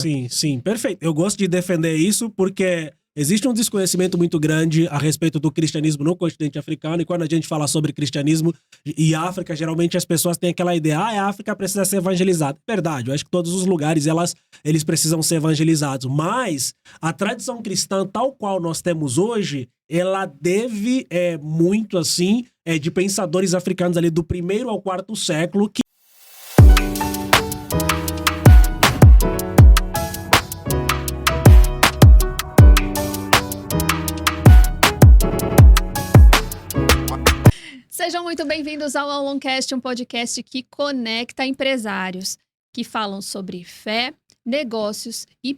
Sim, sim, perfeito. Eu gosto de defender isso porque existe um desconhecimento muito grande a respeito do cristianismo no continente africano, e quando a gente fala sobre cristianismo e África, geralmente as pessoas têm aquela ideia, a África precisa ser evangelizada. Verdade, eu acho que todos os lugares eles precisam ser evangelizados, mas a tradição cristã tal qual nós temos hoje, ela deve muito assim de pensadores africanos ali do 1º ao 4º século que Sejam muito bem-vindos ao Aloncast, um podcast que conecta empresários que falam sobre fé, negócios e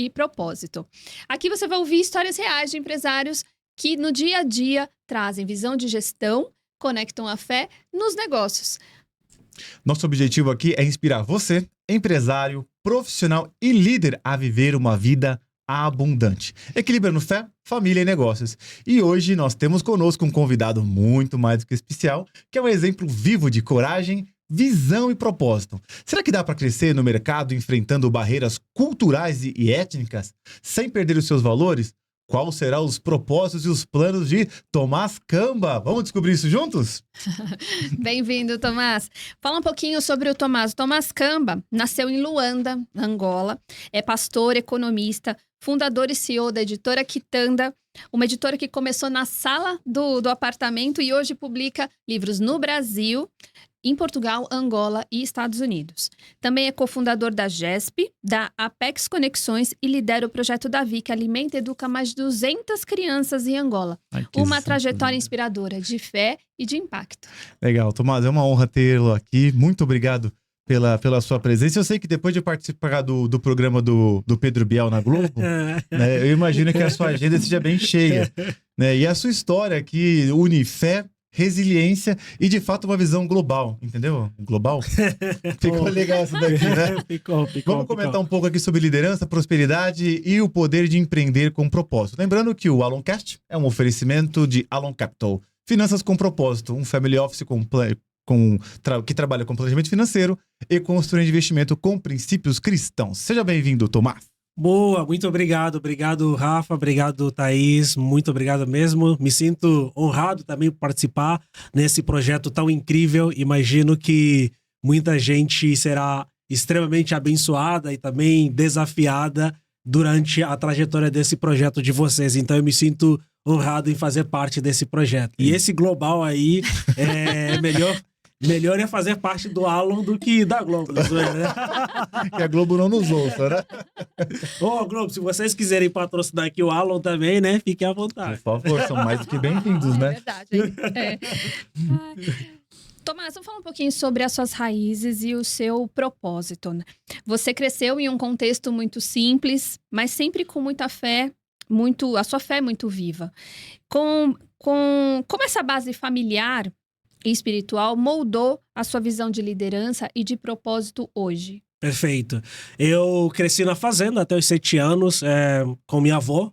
propósito. Aqui você vai ouvir histórias reais de empresários que no dia a dia trazem visão de gestão, conectam a fé nos negócios. Nosso objetivo aqui é inspirar você, empresário, profissional e líder a viver uma vida abundante, equilibrando fé, família e negócios. E hoje nós temos conosco um convidado muito mais do que especial, que é um exemplo vivo de coragem, visão e propósito. Será que dá para crescer no mercado enfrentando barreiras culturais e étnicas, sem perder os seus valores? Quais serão os propósitos e os planos de Tomás Kamba? Vamos descobrir isso juntos? Bem-vindo, Tomás. Fala um pouquinho sobre o Tomás. O Tomás Kamba nasceu em Luanda, Angola. É pastor, economista, fundador e CEO da editora Quitanda, uma editora que começou na sala do apartamento e hoje publica livros no Brasil, em Portugal, Angola e Estados Unidos. Também é cofundador da GESP, da Apex Conexões e lidera o projeto Davi, que alimenta e educa mais de 200 crianças em Angola. Uma trajetória inspiradora de fé e de impacto. Legal, Tomás, é uma honra tê-lo aqui. Muito obrigado pela sua presença. Eu sei que depois de participar do programa do Pedro Bial na Globo, né, eu imagino que a sua agenda seja bem cheia. Né, e a sua história aqui une fé, resiliência e, de fato, uma visão global, entendeu? Global? Ficou legal isso daqui, né? Ficou. Vamos comentar um pouco aqui sobre liderança, prosperidade e o poder de empreender com propósito. Lembrando que o Aloncast é um oferecimento de Alon Capital, finanças com propósito, um family office que trabalha com planejamento financeiro e consultoria de investimento com princípios cristãos. Seja bem-vindo, Tomás. Boa, muito obrigado. Obrigado, Rafa. Obrigado, Thaís. Muito obrigado mesmo. Me sinto honrado também por participar nesse projeto tão incrível. Imagino que muita gente será extremamente abençoada e também desafiada durante a trajetória desse projeto de vocês. Então, eu me sinto honrado em fazer parte desse projeto. E esse global aí é melhor é fazer parte do Alon do que da Globo. Né? Que a Globo não nos ouça, né? Ô, Globo, se vocês quiserem patrocinar aqui o Alon também, né? Fiquem à vontade. Por favor, são mais do que bem-vindos, né? É verdade. Tomás, vamos falar um pouquinho sobre as suas raízes e o seu propósito. Né? Você cresceu em um contexto muito simples, mas sempre com muita fé, a sua fé é muito viva. Como essa base familiar e espiritual moldou a sua visão de liderança e de propósito hoje? Perfeito. Eu cresci na fazenda até os 7 anos com minha avó,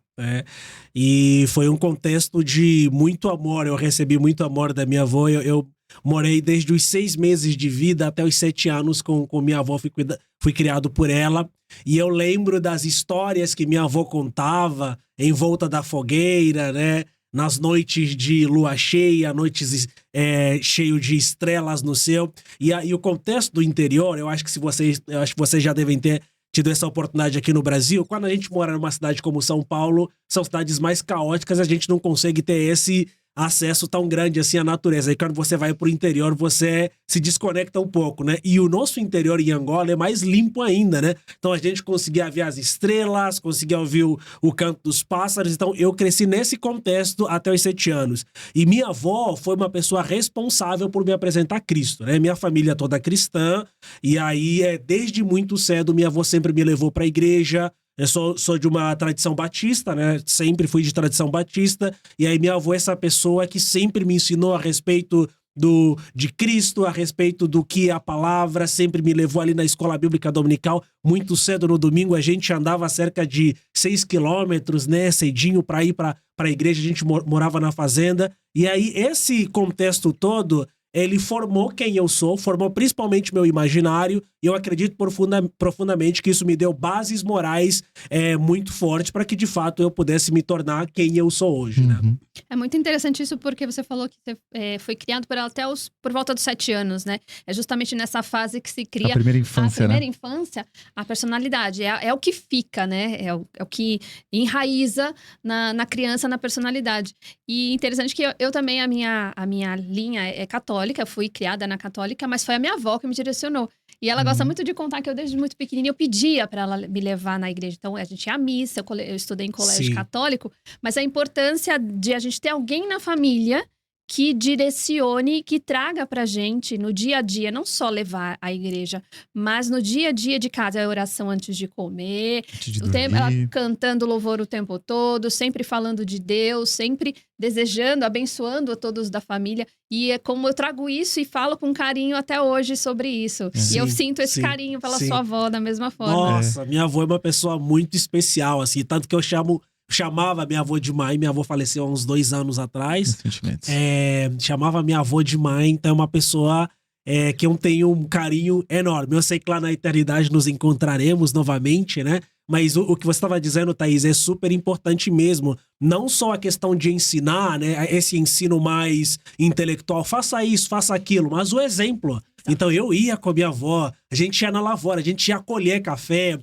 e foi um contexto de muito amor. Eu recebi muito amor da minha avó. Eu morei desde os 6 meses de vida até os 7 anos com minha avó. Fui criado por ela. E eu lembro das histórias que minha avó contava em volta da fogueira, né? Nas noites de lua cheia, noites cheio de estrelas no céu. E o contexto do interior, eu acho que vocês já devem ter tido essa oportunidade aqui no Brasil. Quando a gente mora numa cidade como São Paulo, são cidades mais caóticas, a gente não consegue ter esse acesso tão grande assim à natureza. E quando você vai pro interior, você se desconecta um pouco, né? E o nosso interior em Angola é mais limpo ainda, né? Então a gente conseguia ver as estrelas, conseguia ouvir o canto dos pássaros. Então eu cresci nesse contexto até os 7 anos. E minha avó foi uma pessoa responsável por me apresentar a Cristo, né? Minha família toda cristã. E aí, desde muito cedo, minha avó sempre me levou pra igreja. Eu sou de uma tradição batista, né? Sempre fui de tradição batista. E aí minha avó é essa pessoa que sempre me ensinou a respeito de Cristo, a respeito do que é a palavra. Sempre me levou ali na escola bíblica dominical. Muito cedo no domingo a gente andava cerca de 6 quilômetros, né? Cedinho para ir para a igreja. A gente morava na fazenda. E aí esse contexto todo ele formou quem eu sou, formou principalmente meu imaginário, e eu acredito profundamente que isso me deu bases morais muito fortes para que, de fato, eu pudesse me tornar quem eu sou hoje, né? É muito interessante isso porque você falou que você foi criado por ela até por volta dos 7 anos, né? É justamente nessa fase que se cria A primeira infância, a infância, a personalidade. É o que fica, né? É o que enraiza na criança, na personalidade. E interessante que eu também, a minha linha é católica, fui criada na católica, mas foi a minha avó que me direcionou. E ela gosta muito de contar que eu, desde muito pequenininha, eu pedia para ela me levar na igreja. Então, a gente ia à missa, eu estudei em colégio católico, mas a importância de a gente ter alguém na família que direcione, que traga pra gente no dia a dia, não só levar à igreja, mas no dia a dia de casa, a oração antes de comer, ela cantando louvor o tempo todo, sempre falando de Deus, sempre desejando, abençoando a todos da família. E é como eu trago isso e falo com carinho até hoje sobre isso. Sim, e eu sinto esse carinho pela sua avó da mesma forma. Nossa, minha avó é uma pessoa muito especial, assim, tanto que eu chamava minha avó de mãe. Minha avó faleceu há uns 2 anos atrás. Chamava minha avó de mãe, então é uma pessoa que eu tenho um carinho enorme. Eu sei que lá na eternidade nos encontraremos novamente, né? Mas o que você estava dizendo, Thaís, é super importante mesmo. Não só a questão de ensinar, né? Esse ensino mais intelectual, faça isso, faça aquilo, mas o exemplo. Então eu ia com a minha avó, a gente ia na lavoura, a gente ia colher café,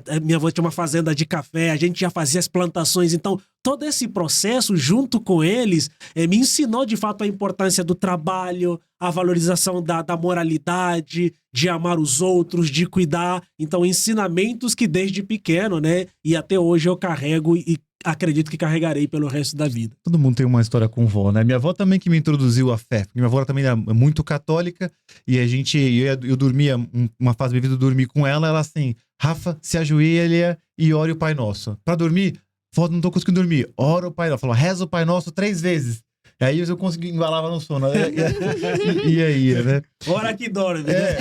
a minha avó tinha uma fazenda de café, a gente ia fazer as plantações. Então todo esse processo junto com eles me ensinou de fato a importância do trabalho, a valorização da moralidade, de amar os outros, de cuidar. Então ensinamentos que desde pequeno, né, e até hoje eu carrego e acredito que carregarei pelo resto da vida. Todo mundo tem uma história com vó, né? Minha avó também que me introduziu à fé. Minha avó também era muito católica e eu dormia, uma fase da minha vida eu dormi com ela assim, Rafa, se ajoelha e ore o Pai Nosso. Pra dormir, vó, não tô conseguindo dormir, ora o Pai Nosso. Falou, reza o Pai Nosso 3 vezes. Aí eu consegui, embalava no sono. E aí, né? Hora que dorme, né?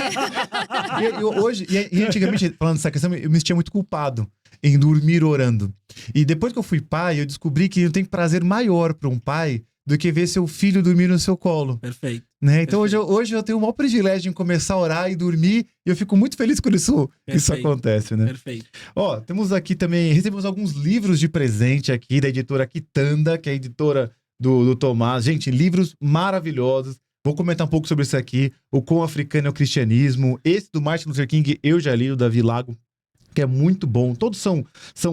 E antigamente, falando dessa questão, eu me sentia muito culpado em dormir orando. E depois que eu fui pai, eu descobri que não tem prazer maior para um pai do que ver seu filho dormir no seu colo. Perfeito. Né? Então hoje eu tenho o maior privilégio em começar a orar e dormir, e eu fico muito feliz quando isso acontece, né? Perfeito. Ó, temos aqui também, recebemos alguns livros de presente aqui da editora Quitanda, que é a editora do Tomás. Gente, livros maravilhosos. Vou comentar um pouco sobre isso aqui. O Quão Africano é o Cristianismo. Esse do Martin Luther King, eu já li, o Davi Lago, que é muito bom. Todos são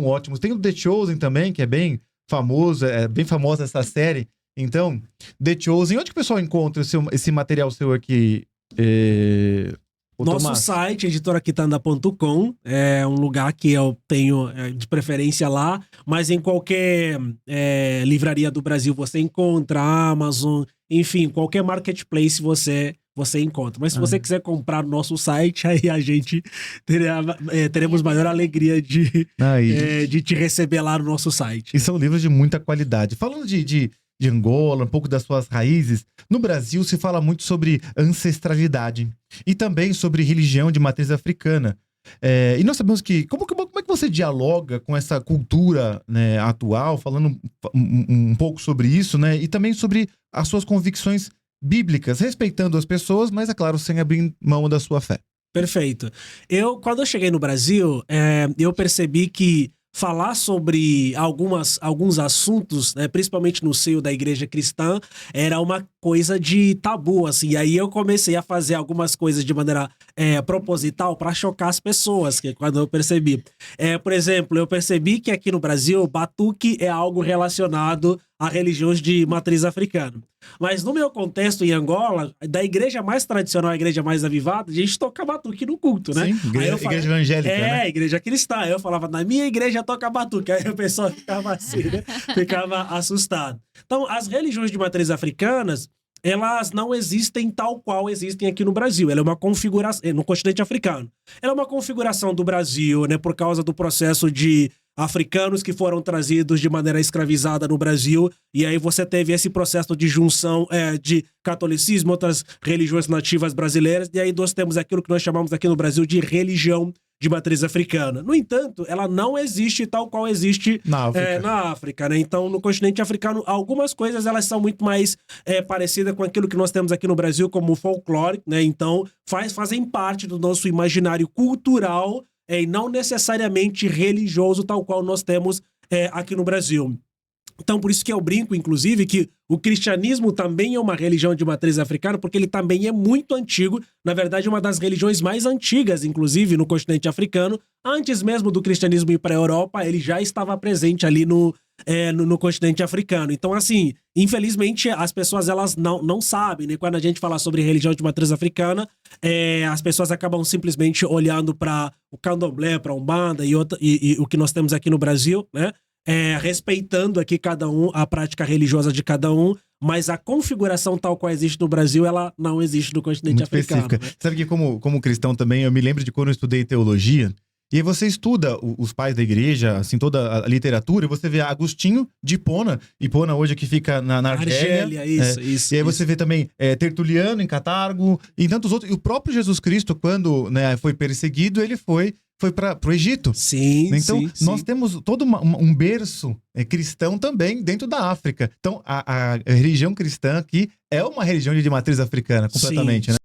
ótimos. Tem o The Chosen também, que é bem famoso. É bem famosa essa série. Então, The Chosen. Onde que o pessoal encontra esse material seu aqui, Nosso site, editoraquitanda.com, é um lugar que eu tenho de preferência lá, mas em qualquer livraria do Brasil você encontra, Amazon, enfim, qualquer marketplace você encontra. Mas se você quiser comprar no nosso site, aí a gente teremos maior alegria de te receber lá no nosso site. E são livros de muita qualidade. Falando de Angola, um pouco das suas raízes, no Brasil se fala muito sobre ancestralidade e também sobre religião de matriz africana. E nós sabemos que... Como é que você dialoga com essa cultura, né, atual, falando um pouco sobre isso, né? E também sobre as suas convicções bíblicas, respeitando as pessoas, mas, é claro, sem abrir mão da sua fé. Perfeito. Quando eu cheguei no Brasil, eu percebi que falar sobre alguns assuntos, né, principalmente no seio da igreja cristã, era uma coisa de tabu, assim. E aí eu comecei a fazer algumas coisas de maneira proposital para chocar as pessoas, que quando eu percebi. Por exemplo, eu percebi que aqui no Brasil, batuque é algo relacionado a religiões de matriz africana. Mas no meu contexto em Angola, da igreja mais tradicional à igreja mais avivada, a gente toca batuque no culto, né? Sim, igreja evangélica, né? Igreja cristã. Aí eu falava, na minha igreja toca batuque. Aí o pessoal ficava assim, né? Ficava assustado. Então, as religiões de matriz africanas, elas não existem tal qual existem aqui no Brasil. Ela é uma configuração, no continente africano. Ela é uma configuração do Brasil, né? Por causa do processo de africanos que foram trazidos de maneira escravizada no Brasil, e aí você teve esse processo de junção de catolicismo, outras religiões nativas brasileiras, e aí nós temos aquilo que nós chamamos aqui no Brasil de religião de matriz africana. No entanto, ela não existe tal qual existe na África, né? Então, no continente africano, algumas coisas elas são muito mais parecidas com aquilo que nós temos aqui no Brasil como folclore, né? Então, fazem parte do nosso imaginário cultural e não necessariamente religioso tal qual nós temos aqui no Brasil. Então, por isso que eu brinco, inclusive, que o cristianismo também é uma religião de matriz africana, porque ele também é muito antigo, na verdade, uma das religiões mais antigas, inclusive, no continente africano. Antes mesmo do cristianismo ir para a Europa, ele já estava presente ali no continente africano. Então, assim, infelizmente, as pessoas elas não sabem, né? Quando a gente fala sobre religião de matriz africana, as pessoas acabam simplesmente olhando para o candomblé, para a Umbanda e o que nós temos aqui no Brasil, né? Respeitando aqui cada um, a prática religiosa de cada um, mas a configuração tal qual existe no Brasil, ela não existe no continente muito africano. Específica. Né? Sabe que como cristão também, eu me lembro de quando eu estudei teologia, e aí você estuda os pais da igreja, assim, toda a literatura, e você vê Agostinho de Hipona hoje que fica na Argélia. Isso. E aí você vê também Tertuliano em Catargo, e tantos outros. E o próprio Jesus Cristo, quando foi perseguido, ele foi para o Egito. Sim, então, sim, nós temos todo um berço cristão também dentro da África. Então, a religião cristã aqui é uma religião de matriz africana, completamente, né?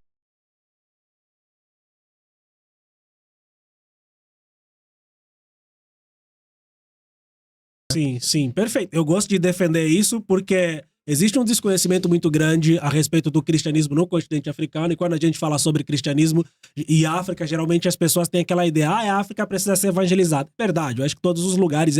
Sim, perfeito. Eu gosto de defender isso porque existe um desconhecimento muito grande a respeito do cristianismo no continente africano, e quando a gente fala sobre cristianismo e África, geralmente as pessoas têm aquela ideia, a África precisa ser evangelizada. Verdade, eu acho que todos os lugares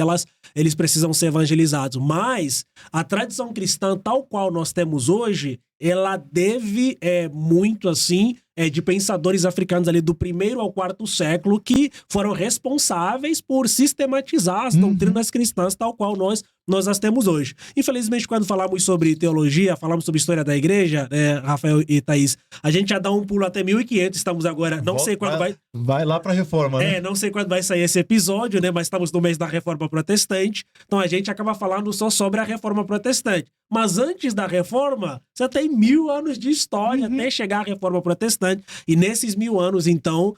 eles precisam ser evangelizados, mas a tradição cristã tal qual nós temos hoje, ela deve muito assim de pensadores africanos ali do 1º ao 4º século que foram responsáveis por sistematizar as doutrinas cristãs tal qual nós as temos hoje. Infelizmente, quando falamos sobre teologia, falamos sobre história da igreja, Rafael e Thaís, a gente já dá um pulo até 1500, estamos agora, não sei quando vai... Vai lá pra Reforma, né? Não sei quando vai sair esse episódio, né? Mas estamos no mês da Reforma Protestante, então a gente acaba falando só sobre a Reforma Protestante. Mas antes da Reforma, você tem 1000 anos de história até chegar à Reforma Protestante, e nesses 1000 anos, então...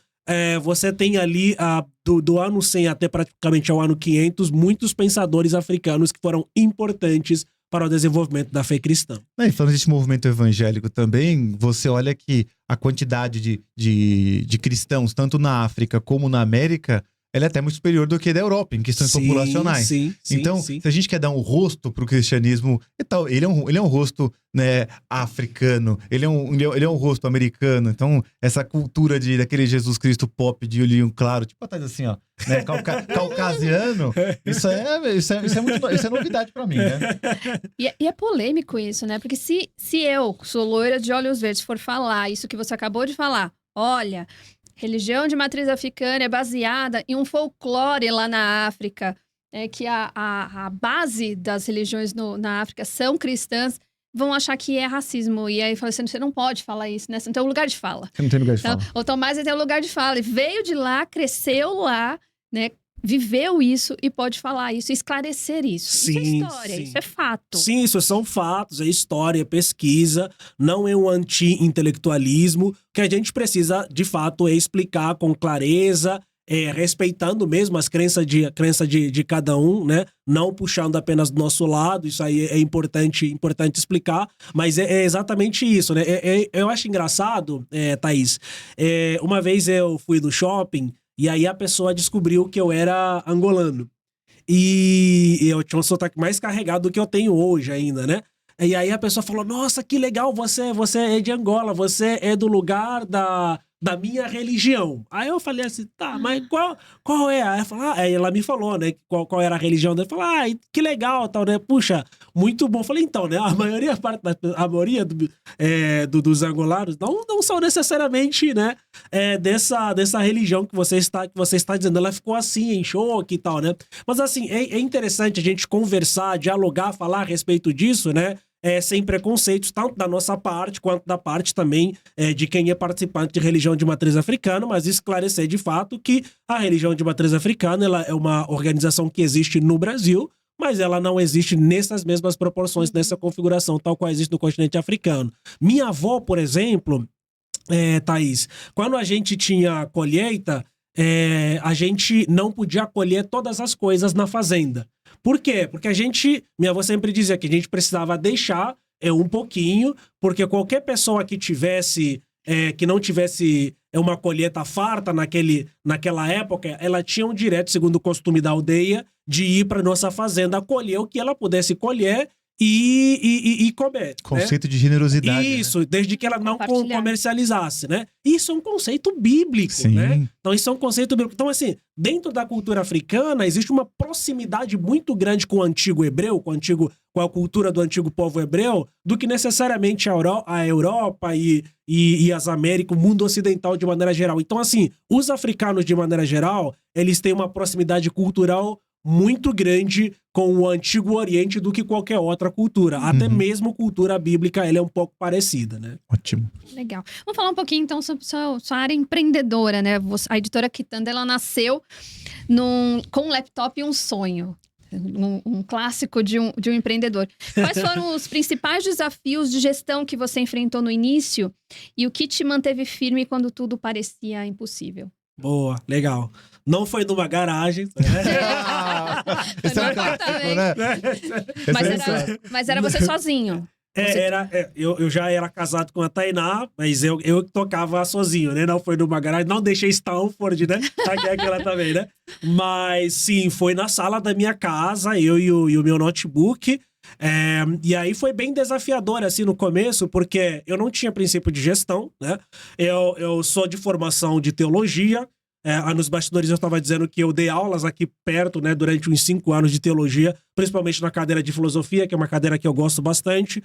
você tem ali do ano 100 até praticamente ao ano 500 muitos pensadores africanos que foram importantes para o desenvolvimento da fé cristã. E falando desse movimento evangélico também, você olha que a quantidade de cristãos, tanto na África como na América, ela é até muito superior do que da Europa, em questões populacionais. Então, se a gente quer dar um rosto pro cristianismo, ele é um rosto, né, africano, ele é um rosto americano. Então, essa cultura daquele Jesus Cristo pop de olhinho claro, tipo, tá assim, ó, né, caucasiano, isso é novidade pra mim, né? E é polêmico isso, né? Porque se eu sou loira de olhos verdes for falar isso que você acabou de falar, olha... Religião de matriz africana é baseada em um folclore lá na África, que a base das religiões na África são cristãs, vão achar que é racismo. E aí fala assim, você não pode falar isso, né? Você não tem um lugar de fala. Você não tem lugar de fala. O Tomás tem um lugar de fala. Ele veio de lá, cresceu lá, né? Viveu isso e pode falar isso, esclarecer isso. Isso é história, isso é fato. Sim, isso são fatos, é história, é pesquisa, não é um anti-intelectualismo. O que a gente precisa, de fato, é explicar com clareza, respeitando mesmo as crenças de cada um, né? Não puxando apenas do nosso lado, isso aí é importante explicar, mas é exatamente isso, né? Eu acho engraçado, Thaís, uma vez eu fui no shopping, e aí a pessoa descobriu que eu era angolano. E eu tinha um sotaque mais carregado do que eu tenho hoje ainda, né? E aí a pessoa falou, nossa, que legal, você é de Angola, você é do lugar da minha religião. Aí eu falei assim, tá, mas qual é? Aí ela me falou, né, qual era a religião dela. Eu falei, que legal, tal, né? Puxa, muito bom. Eu falei, então, né, a maioria dos angolanos não são necessariamente, né, dessa religião que você está dizendo. Ela ficou assim, em choque e tal, né? Mas assim, é interessante a gente conversar, dialogar, falar a respeito disso, né? Sem preconceitos, tanto da nossa parte, quanto da parte também de quem é participante de religião de matriz africana, mas esclarecer de fato que a religião de matriz africana ela é uma organização que existe no Brasil, mas ela não existe nessas mesmas proporções, nessa configuração, tal qual existe no continente africano. Minha avó, por exemplo, Thaís, quando a gente tinha colheita, a gente não podia colher todas as coisas na fazenda. Por quê? Porque minha avó sempre dizia que a gente precisava deixar um pouquinho, porque qualquer pessoa que que não tivesse uma colheita farta naquela época, ela tinha um direito, segundo o costume da aldeia, de ir para nossa fazenda colher o que ela pudesse colher e comer. Conceito de generosidade. Isso, né? Desde que ela não comercializasse, né? Isso é um conceito bíblico, Sim. né? Então, isso é um conceito bíblico. Então, assim, dentro da cultura africana, existe uma proximidade muito grande com o antigo hebreu, com a cultura do antigo povo hebreu, do que necessariamente a Europa e as Américas, o mundo ocidental de maneira geral. Então, assim, os africanos, de maneira geral, eles têm uma proximidade cultural muito grande com o Antigo Oriente do que qualquer outra cultura. Até mesmo cultura bíblica, ela é um pouco parecida, né? Ótimo. Legal. Vamos falar um pouquinho, então, sobre sua área empreendedora, né? A editora Quitanda, ela nasceu com um laptop e um sonho. Um clássico de um empreendedor. Quais foram os principais desafios de gestão que você enfrentou no início e o que te manteve firme quando tudo parecia impossível? Boa, legal. Não foi numa garagem. Esse é um clássico, né? Mas era você sozinho. Eu já era casado com a Tainá, mas eu que tocava sozinho, né? Não foi numa garagem, não deixei Stanford, né? Aquela também, né? Mas sim, foi na sala da minha casa, eu e o meu notebook. E aí foi bem desafiador, assim, no começo, porque eu não tinha princípio de gestão, né? Eu sou de formação de teologia. Nos bastidores eu estava dizendo que eu dei aulas aqui perto, né, durante uns 5 anos de teologia, principalmente na cadeira de filosofia, que é uma cadeira que eu gosto bastante.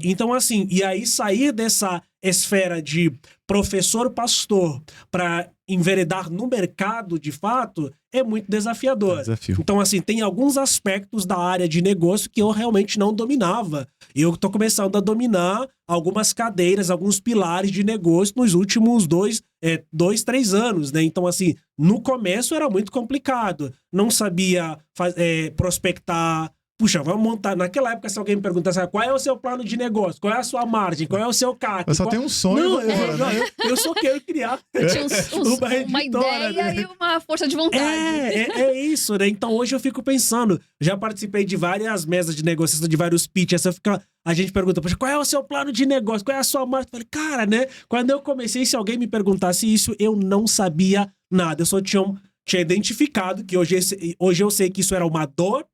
Então, assim, e aí sair dessa esfera de professor-pastor para enveredar no mercado, de fato, é muito desafiador. Desafio. Então, assim, tem alguns aspectos da área de negócio que eu realmente não dominava. Eu tô começando a dominar algumas cadeiras, alguns pilares de negócio nos últimos 2-3 anos, né? Então, assim, no começo era muito complicado. Não sabia prospectar. Puxa, vamos montar. Naquela época, se alguém me perguntasse qual é o seu plano de negócio, qual é a sua margem, qual é o seu CAC... Eu só tenho um sonho. Eu só quero criar uma ideia, né? E uma força de vontade. É isso, né? Então, hoje eu fico pensando, já participei de várias mesas de negociação, de vários pitches, a gente pergunta, poxa, qual é o seu plano de negócio, qual é a sua margem? Eu falei, cara, né? Quando eu comecei, se alguém me perguntasse isso, eu não sabia nada. Eu só tinha identificado que hoje eu sei que isso era uma dor,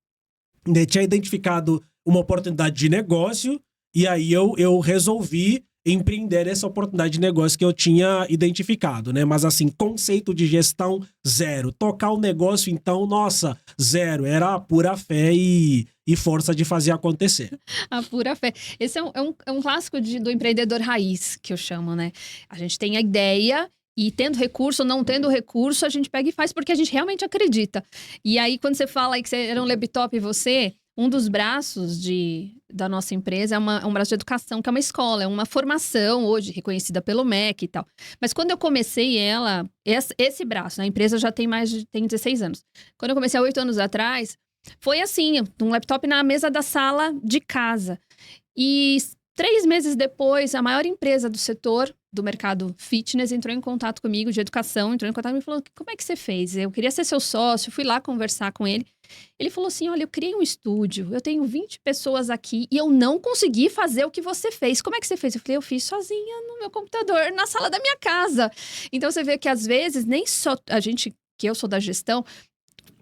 tinha identificado uma oportunidade de negócio e aí eu resolvi empreender essa oportunidade de negócio que eu tinha identificado, né? Mas assim, conceito de gestão, 0. Tocar o negócio, então, nossa, 0. Era a pura fé e força de fazer acontecer. A pura fé. Esse é um clássico do empreendedor raiz, que eu chamo, né? A gente tem a ideia... E tendo recurso ou não tendo recurso, a gente pega e faz porque a gente realmente acredita. E aí, quando você fala aí que você era um laptop e um dos braços da nossa empresa é um braço de educação, que é uma escola, é uma formação hoje reconhecida pelo MEC e tal. Mas quando eu comecei esse braço, a empresa já tem 16 anos. Quando eu comecei há 8 anos atrás, foi assim, um laptop na mesa da sala de casa. E 3 meses depois, a maior empresa do setor do mercado fitness entrou em contato comigo, de educação, entrou em contato e me falou, como é que você fez? Eu queria ser seu sócio, fui lá conversar com ele. Ele falou assim, olha, eu criei um estúdio, eu tenho 20 pessoas aqui e eu não consegui fazer o que você fez. Como é que você fez? Eu falei, eu fiz sozinha no meu computador, na sala da minha casa. Então você vê que às vezes nem só que eu sou da gestão,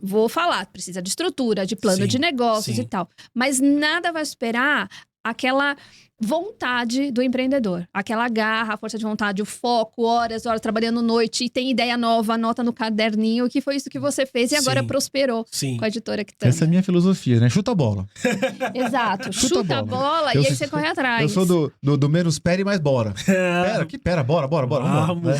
vou falar, precisa de estrutura, de plano de negócios e tal. Mas nada vai esperar aquela vontade do empreendedor. Aquela garra, a força de vontade, o foco, horas trabalhando noite e tem ideia nova, anota no caderninho, que foi isso que você fez e agora prosperou com a editora Quitanda. Essa é a minha filosofia, né? Chuta a bola. Exato. Chuta a bola e aí você corre atrás. Eu sou do menos pera e mais bora. Pera, bora. Vamos.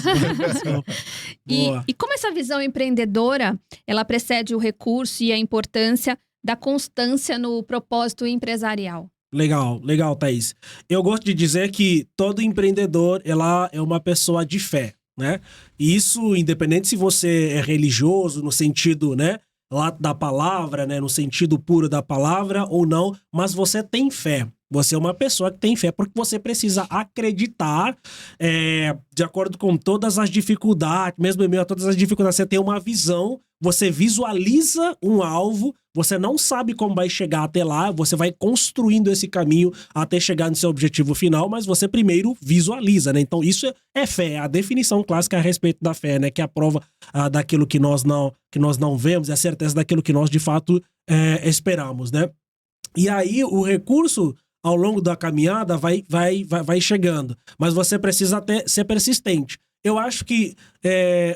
E como essa visão empreendedora, ela precede o recurso e a importância da constância no propósito empresarial? Legal, Thaís. Eu gosto de dizer que todo empreendedor, ela é uma pessoa de fé, né? E isso, independente se você é religioso, no sentido, né, lá da palavra, né, no sentido puro da palavra ou não, mas você tem fé. Você é uma pessoa que tem fé porque você precisa acreditar de acordo com todas as dificuldades, mesmo em meio a todas as dificuldades, você tem uma visão, você visualiza um alvo, você não sabe como vai chegar até lá, você vai construindo esse caminho até chegar no seu objetivo final, mas você primeiro visualiza, né? Então isso é fé, é a definição clássica a respeito da fé, né? Que é a prova daquilo que nós não vemos, é a certeza daquilo que nós de fato esperamos, né? E aí o recurso ao longo da caminhada vai chegando, mas você precisa até ser persistente. Eu acho que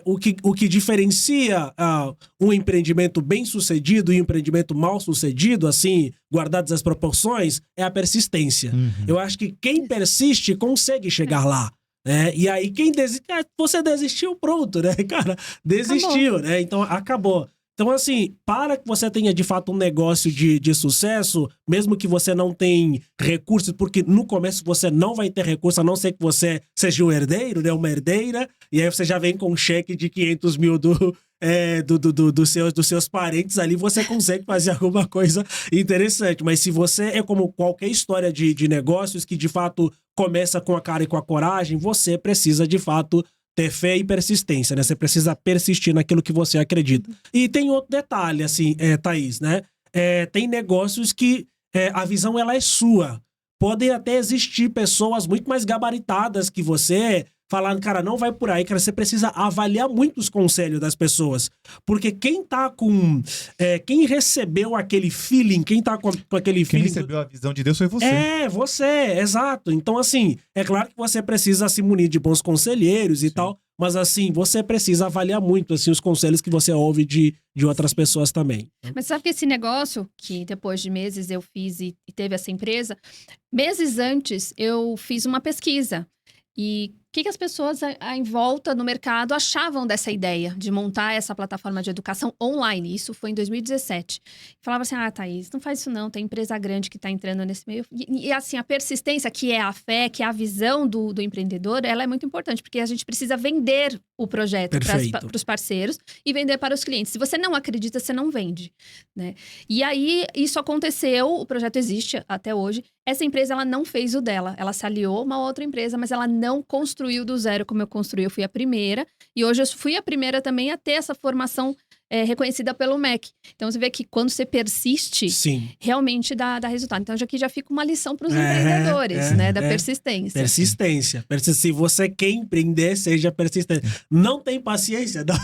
o que diferencia um empreendimento bem sucedido e um empreendimento mal sucedido, assim, guardadas as proporções, é a persistência. Uhum. Eu acho que quem persiste consegue chegar lá. E aí quem desiste, você desistiu, pronto, né, cara? Desistiu, acabou. Né? Então acabou. Então, assim, para que você tenha de fato um negócio de sucesso, mesmo que você não tenha recursos, porque no começo você não vai ter recurso, a não ser que você seja um herdeiro, né, uma herdeira, e aí você já vem com um cheque de 500 mil dos seus parentes ali, você consegue fazer alguma coisa interessante. Mas se você é como qualquer história de negócios que de fato começa com a cara e com a coragem, você precisa de fato ter fé e persistência, né? Você precisa persistir naquilo que você acredita. E tem outro detalhe, assim, Thaís, né? Tem negócios que a visão, ela é sua. Podem até existir pessoas muito mais gabaritadas que você, falando, cara, não vai por aí, cara, você precisa avaliar muito os conselhos das pessoas. Porque quem tá com... quem recebeu aquele feeling, quem tá com aquele feeling... Quem recebeu a visão de Deus foi você. Você, exato. Então, assim, é claro que você precisa se munir de bons conselheiros e tal, mas, assim, você precisa avaliar muito, assim, os conselhos que você ouve de outras pessoas também. Mas sabe que esse negócio, que depois de meses eu fiz e teve essa empresa, meses antes eu fiz uma pesquisa. E o que as pessoas em volta no mercado achavam dessa ideia de montar essa plataforma de educação online? Isso foi em 2017. Falava assim, Thaís, não faz isso não, tem empresa grande que está entrando nesse meio. E assim, a persistência, que é a fé, que é a visão do empreendedor, ela é muito importante, porque a gente precisa vender o projeto para os parceiros e vender para os clientes. Se você não acredita, você não vende, né? E aí, isso aconteceu, o projeto existe até hoje. Essa empresa, ela não fez o dela. Ela se aliou a uma outra empresa, mas ela não construiu do zero como eu construí. Eu fui a primeira. E hoje eu fui a primeira também a ter essa formação reconhecida pelo MEC. Então, você vê que quando você persiste, realmente dá resultado. Então, aqui já fica uma lição para os empreendedores, né? Da persistência. Persistência. Se você quer empreender, seja persistente. Não tem paciência, não.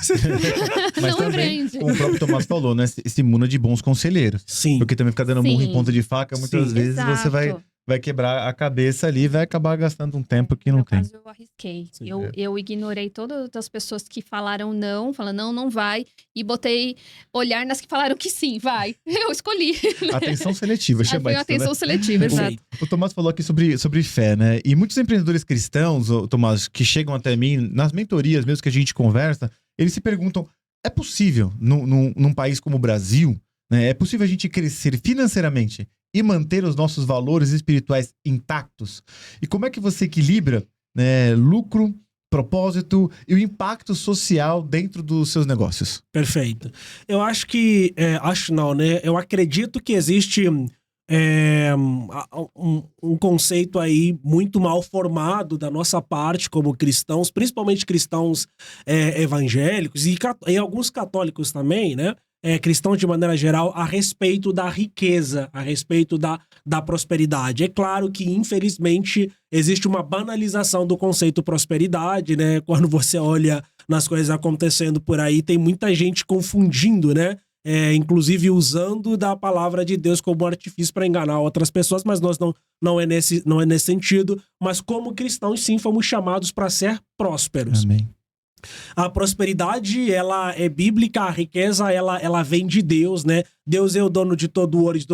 Mas não também, como o próprio Tomás falou, né? Se imuna de bons conselheiros. Sim. Porque também ficar dando murro em ponta de faca, muitas vezes você vai quebrar a cabeça ali e vai acabar gastando um tempo que não tem. No caso, eu arrisquei. Eu ignorei todas as pessoas que falaram não, falando não vai, e botei olhar nas que falaram que sim, vai. Eu escolhi. Atenção seletiva, chama isso, atenção seletiva, exato. O Tomás falou aqui sobre fé, né? E muitos empreendedores cristãos, Tomás, que chegam até mim, nas mentorias mesmo que a gente conversa, eles se perguntam, é possível, num país como o Brasil, né? É possível a gente crescer financeiramente e manter os nossos valores espirituais intactos? E como é que você equilibra, né, lucro, propósito e o impacto social dentro dos seus negócios? Perfeito. Eu acho que... né? Eu acredito que existe um conceito aí muito mal formado da nossa parte como cristãos, principalmente cristãos evangélicos e alguns católicos também, né? Cristãos de maneira geral, a respeito da riqueza, a respeito da prosperidade. É claro que, infelizmente, existe uma banalização do conceito prosperidade, né? Quando você olha nas coisas acontecendo por aí, tem muita gente confundindo, né? Inclusive usando da palavra de Deus como artifício para enganar outras pessoas, mas nós não é nesse sentido. Mas como cristãos, sim, fomos chamados para ser prósperos. Amém. A prosperidade, ela é bíblica, a riqueza, ela vem de Deus, né? Deus é o dono de todo o ouro e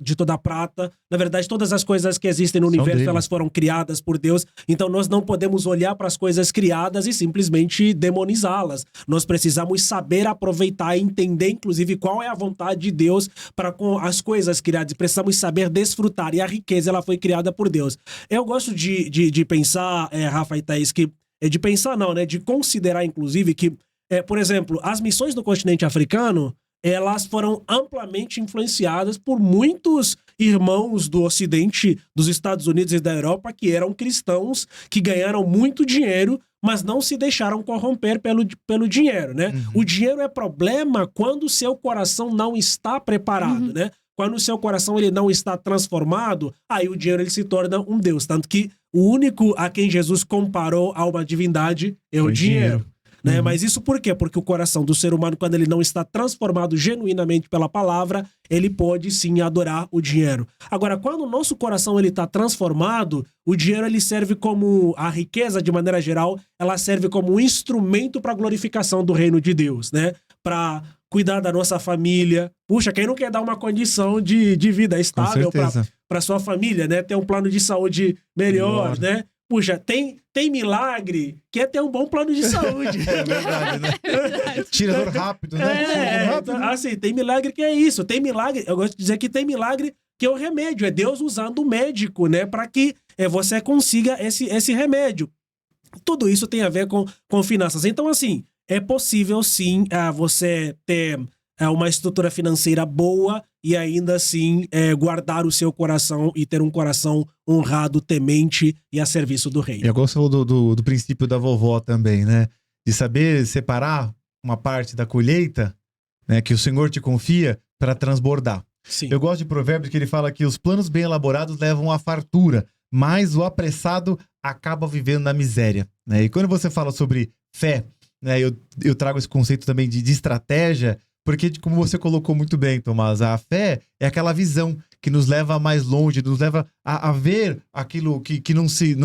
de toda a prata. Na verdade, todas as coisas que existem no universo, elas foram criadas por Deus. Então, nós não podemos olhar para as coisas criadas e simplesmente demonizá-las. Nós precisamos saber aproveitar e entender, inclusive, qual é a vontade de Deus para com as coisas criadas. Precisamos saber desfrutar. E a riqueza, ela foi criada por Deus. Eu gosto de pensar, Rafa e Thaís, que de pensar não, né? De considerar, inclusive, que, por exemplo, as missões no continente africano, elas foram amplamente influenciadas por muitos irmãos do Ocidente, dos Estados Unidos e da Europa, que eram cristãos, que ganharam muito dinheiro, mas não se deixaram corromper pelo dinheiro, né? O dinheiro é problema quando o seu coração não está preparado, né? Quando o seu coração ele não está transformado, aí o dinheiro ele se torna um Deus. Tanto que o único a quem Jesus comparou a uma divindade é o dinheiro. Né? Mas isso por quê? Porque o coração do ser humano, quando ele não está transformado genuinamente pela palavra, ele pode sim adorar o dinheiro. Agora, quando o nosso coração ele está transformado, o dinheiro ele serve como, a riqueza de maneira geral, ela serve como um instrumento para a glorificação do reino de Deus, né? Para cuidar da nossa família. Puxa, quem não quer dar uma condição de vida estável para sua família, né? Ter um plano de saúde melhor, né? Puxa, tem milagre que é ter um bom plano de saúde. É verdade, né? Tira dor rápido, né? Assim, tem milagre que é isso. Tem milagre, eu gosto de dizer que tem milagre que é o remédio. É Deus usando o médico, né? Para que você consiga esse remédio. Tudo isso tem a ver com finanças. Então, assim, é possível sim você ter uma estrutura financeira boa e ainda assim guardar o seu coração e ter um coração honrado, temente e a serviço do reino. Eu gosto do princípio da vovó também, né? De saber separar uma parte da colheita, né, que o Senhor te confia para transbordar. Sim. Eu gosto de Provérbios que ele fala que os planos bem elaborados levam à fartura, mas o apressado acaba vivendo na miséria, né? E quando você fala sobre fé, né, eu trago esse conceito também de estratégia, porque, como você colocou muito bem, Tomás, a fé é aquela visão que nos leva mais longe, nos leva a ver aquilo que não se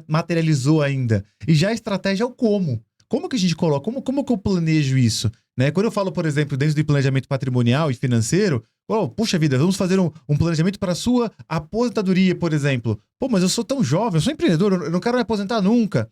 materializou ainda. E já a estratégia é o como. Como que a gente coloca? Como que eu planejo isso? Né? Quando eu falo, por exemplo, dentro do planejamento patrimonial e financeiro, puxa vida, vamos fazer um planejamento para a sua aposentadoria, por exemplo. Pô, mas eu sou tão jovem, eu sou empreendedor, eu não quero me aposentar nunca.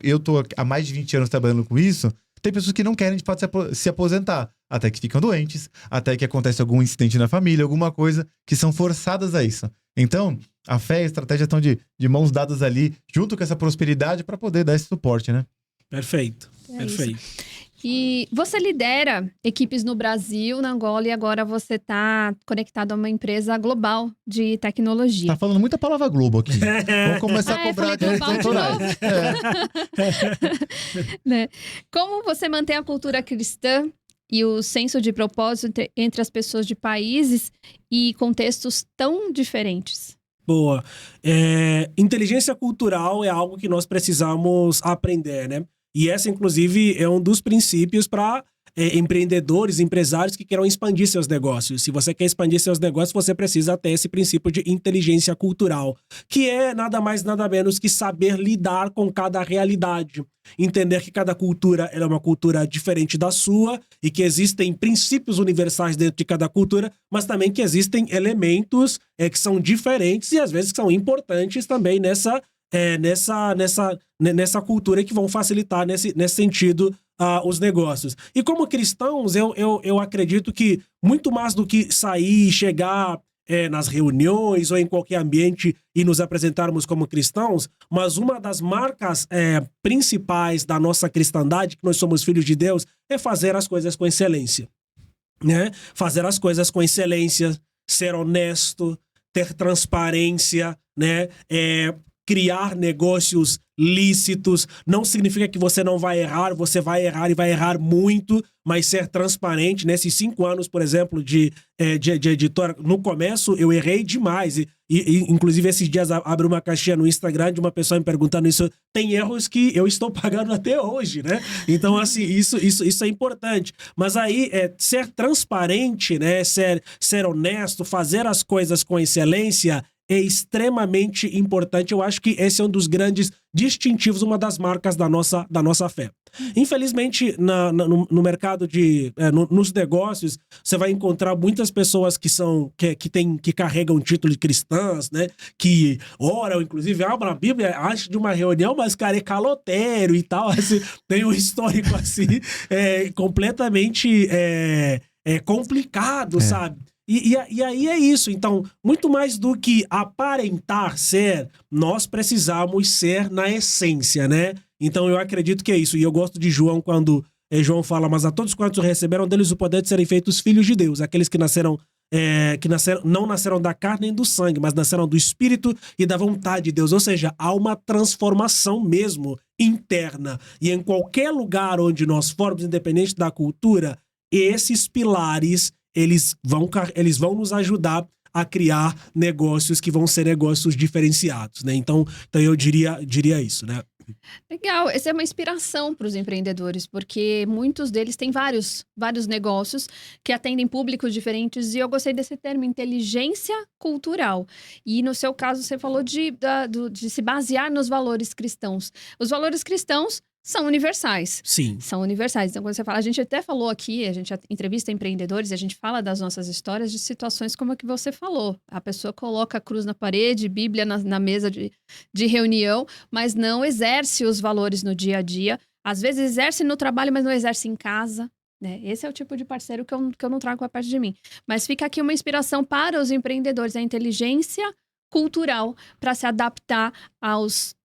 Eu tô há mais de 20 anos trabalhando com isso. Tem pessoas que não querem, de fato, se aposentar. Até que ficam doentes, até que acontece algum incidente na família, alguma coisa, que são forçadas a isso. Então, a fé e a estratégia estão de mãos dadas ali, junto com essa prosperidade, para poder dar esse suporte, né? Perfeito, perfeito. Isso. E você lidera equipes no Brasil, na Angola, e agora você está conectado a uma empresa global de tecnologia. Tá falando muita palavra Globo aqui. Vamos começar a cobrar direitos autorais. Né? Como você mantém a cultura cristã e o senso de propósito entre as pessoas de países e contextos tão diferentes? Boa. Inteligência cultural é algo que nós precisamos aprender, né? E essa, inclusive, é um dos princípios para empreendedores, empresários que queiram expandir seus negócios. Se você quer expandir seus negócios, você precisa ter esse princípio de inteligência cultural, que é nada mais, nada menos que saber lidar com cada realidade. Entender que cada cultura é uma cultura diferente da sua e que existem princípios universais dentro de cada cultura, mas também que existem elementos que são diferentes e às vezes que são importantes também nessa cultura que vão facilitar nesse sentido os negócios. E como cristãos, eu acredito que muito mais do que sair e chegar nas reuniões ou em qualquer ambiente e nos apresentarmos como cristãos, mas uma das marcas principais da nossa cristandade, que nós somos filhos de Deus, é fazer as coisas com excelência, né? Fazer as coisas com excelência, ser honesto, ter transparência, né? Criar negócios lícitos. Não significa que você não vai errar, você vai errar e vai errar muito, mas ser transparente. Nesses 5 anos, por exemplo, de editora, no começo eu errei demais. E inclusive, esses dias abri uma caixinha no Instagram de uma pessoa me perguntando isso. Tem erros que eu estou pagando até hoje, né? Então, assim, isso é importante. Mas aí, ser transparente, né? Ser honesto, fazer as coisas com excelência é extremamente importante. Eu acho que esse é um dos grandes distintivos, uma das marcas da nossa fé. Infelizmente, no mercado nos negócios, você vai encontrar muitas pessoas que carregam título de cristãs, né? Que oram, inclusive, abrem a Bíblia antes de uma reunião, mas, cara, é caloteiro e tal. Assim, tem um histórico assim, completamente complicado, sabe? E aí é isso. Então, muito mais do que aparentar ser, nós precisamos ser na essência, né? Então, eu acredito que é isso. E eu gosto de João quando João fala, mas a todos quantos receberam deles o poder de serem feitos filhos de Deus, aqueles que nasceram que não nasceram da carne nem do sangue, mas nasceram do Espírito e da vontade de Deus. Ou seja, há uma transformação mesmo interna. E em qualquer lugar onde nós formos, independente da cultura, esses pilares, eles vão nos ajudar a criar negócios que vão ser negócios diferenciados, né? Então eu diria isso, né? Legal, essa é uma inspiração para os empreendedores, porque muitos deles têm vários negócios que atendem públicos diferentes, e eu gostei desse termo, inteligência cultural. E no seu caso, você falou de se basear nos valores cristãos. Os valores cristãos são universais. Sim. São universais. Então, quando você fala, a gente até falou aqui, a gente entrevista empreendedores e a gente fala das nossas histórias de situações como a que você falou. A pessoa coloca a cruz na parede, Bíblia na mesa de reunião, mas não exerce os valores no dia a dia. Às vezes exerce no trabalho, mas não exerce em casa, né? Esse é o tipo de parceiro que eu não trago a parte de mim. Mas fica aqui uma inspiração para os empreendedores, a inteligência cultural para se adaptar aos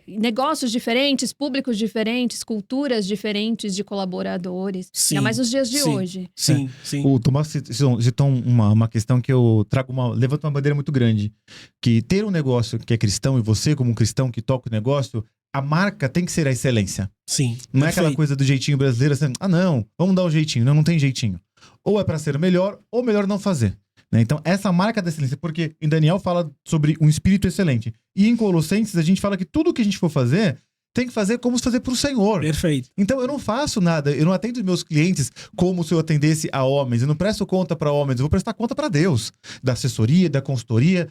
negócios diferentes, públicos diferentes, culturas diferentes de colaboradores. Sim, ainda mais nos dias de sim, hoje. Sim. O Tomás citou uma questão que eu trago levanto uma bandeira muito grande. Que ter um negócio que é cristão, e você como um cristão que toca o negócio, a marca tem que ser a excelência. Sim. Não é aquela coisa do jeitinho brasileiro, assim, não, vamos dar um jeitinho. Não tem jeitinho. Ou é para ser melhor, ou melhor não fazer. Né? Então, essa marca da excelência, porque em Daniel fala sobre um espírito excelente. E em Colossenses a gente fala que tudo que a gente for fazer, tem que fazer como se fazer pro Senhor. Perfeito. Então, eu não faço nada, eu não atendo meus clientes como se eu atendesse a homens. Eu não presto conta para homens, eu vou prestar conta para Deus. Da assessoria, da consultoria,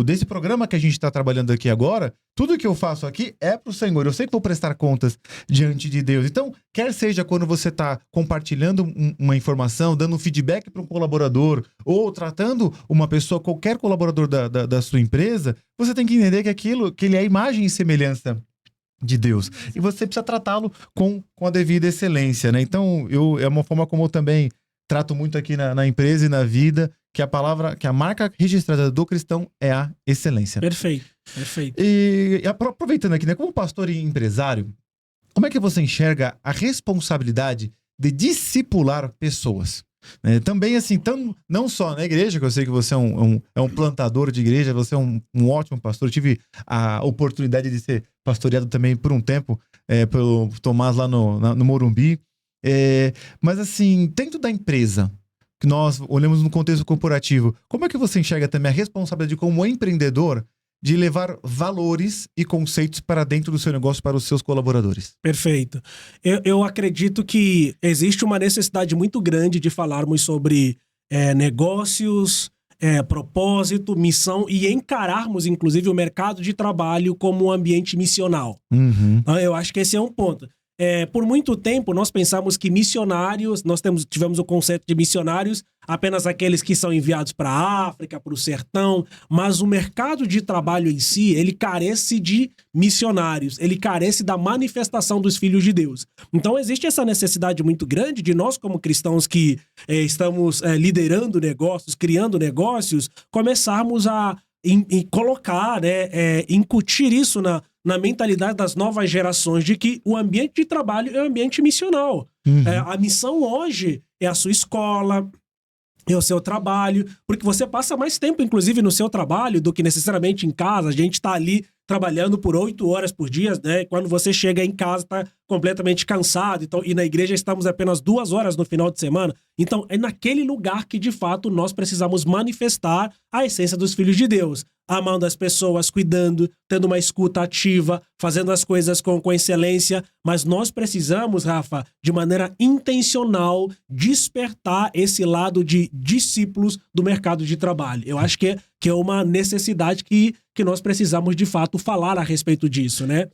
desse programa que a gente está trabalhando aqui agora, tudo que eu faço aqui é pro Senhor. Eu sei que vou prestar contas diante de Deus. Então, quer seja quando você está compartilhando uma informação, dando um feedback para um colaborador, ou tratando uma pessoa, qualquer colaborador da sua empresa, você tem que entender que que ele é a imagem e semelhança de Deus. E você precisa tratá-lo com a devida excelência, né? Então, é uma forma como eu também trato muito aqui na empresa e na vida, que a marca registrada do cristão é a excelência. Perfeito. E aproveitando aqui, né? Como pastor e empresário, como é que você enxerga a responsabilidade de discipular pessoas? Também, assim, não só na igreja, que eu sei que você é um plantador de igreja, você é um ótimo pastor. Eu tive a oportunidade de ser pastoreado também por um tempo pelo Tomás lá no Morumbi. Mas, assim, dentro da empresa, que nós olhamos no contexto corporativo, como é que você enxerga também a responsabilidade como empreendedor de levar valores e conceitos para dentro do seu negócio para os seus colaboradores? Perfeito. Eu acredito que existe uma necessidade muito grande de falarmos sobre negócios, propósito, missão e encararmos, inclusive, o mercado de trabalho como um ambiente missional. Uhum. Eu acho que esse é um ponto. Por muito tempo, nós pensamos que missionários, tivemos o conceito de missionários, apenas aqueles que são enviados para a África, para o sertão, mas o mercado de trabalho em si, ele carece de missionários, ele carece da manifestação dos filhos de Deus. Então existe essa necessidade muito grande de nós, como cristãos que estamos liderando negócios, criando negócios, começarmos a colocar, incutir isso na mentalidade das novas gerações, de que o ambiente de trabalho é um ambiente missional. Uhum. A missão hoje é a sua escola, é o seu trabalho, porque você passa mais tempo, inclusive, no seu trabalho do que necessariamente em casa. A gente tá ali trabalhando por 8 horas por dia, né? Quando você chega em casa, tá completamente cansado. Então, e na igreja estamos apenas 2 horas no final de semana. Então, é naquele lugar que, de fato, nós precisamos manifestar a essência dos filhos de Deus. Amando as pessoas, cuidando, tendo uma escuta ativa, fazendo as coisas com excelência. Mas nós precisamos, Rafa, de maneira intencional, despertar esse lado de discípulos do mercado de trabalho. Eu acho que é uma necessidade que nós precisamos, de fato, falar a respeito disso, né?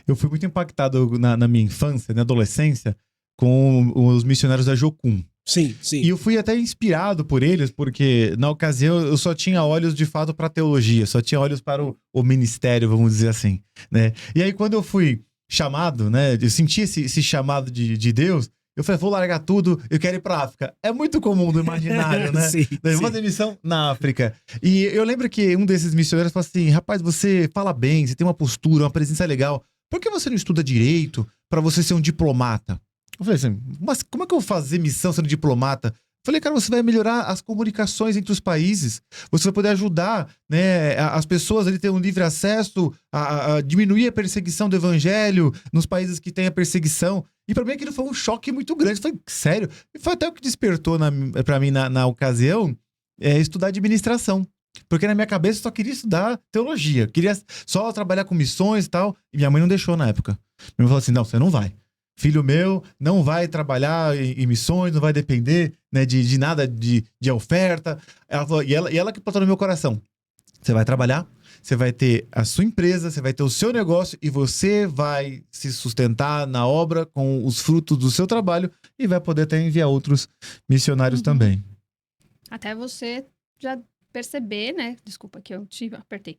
Eu fui muito impactado na minha infância, na adolescência, com os missionários da Jocum. Sim. E eu fui até inspirado por eles, porque na ocasião eu só tinha olhos de fato para teologia, só tinha olhos para o ministério, vamos dizer assim, né? E aí quando eu fui chamado, né, eu senti esse chamado de Deus, eu falei, vou largar tudo, eu quero ir pra África. É muito comum no imaginário, né? Sim. Vou fazer missão na África. E eu lembro que um desses missionários falou assim, rapaz, você fala bem, você tem uma postura, uma presença legal, por que você não estuda direito para você ser um diplomata? Eu falei assim, mas como é que eu vou fazer missão sendo diplomata? Falei, cara, você vai melhorar as comunicações entre os países. Você vai poder ajudar, né, as pessoas a ter um livre acesso, a diminuir a perseguição do evangelho nos países que tem a perseguição. E pra mim aquilo foi um choque muito grande. Eu falei, sério? E foi até o que despertou pra mim na ocasião estudar administração. Porque na minha cabeça eu só queria estudar teologia. Queria só trabalhar com missões e tal. E minha mãe não deixou na época. Minha mãe falou assim, não, você não vai. Filho meu não vai trabalhar em missões, não vai depender, né, de nada de oferta. Ela falou, e ela que plantou no meu coração. Você vai trabalhar, você vai ter a sua empresa, você vai ter o seu negócio e você vai se sustentar na obra com os frutos do seu trabalho e vai poder até enviar outros missionários também. Até você já perceber, né? Desculpa que eu te apertei.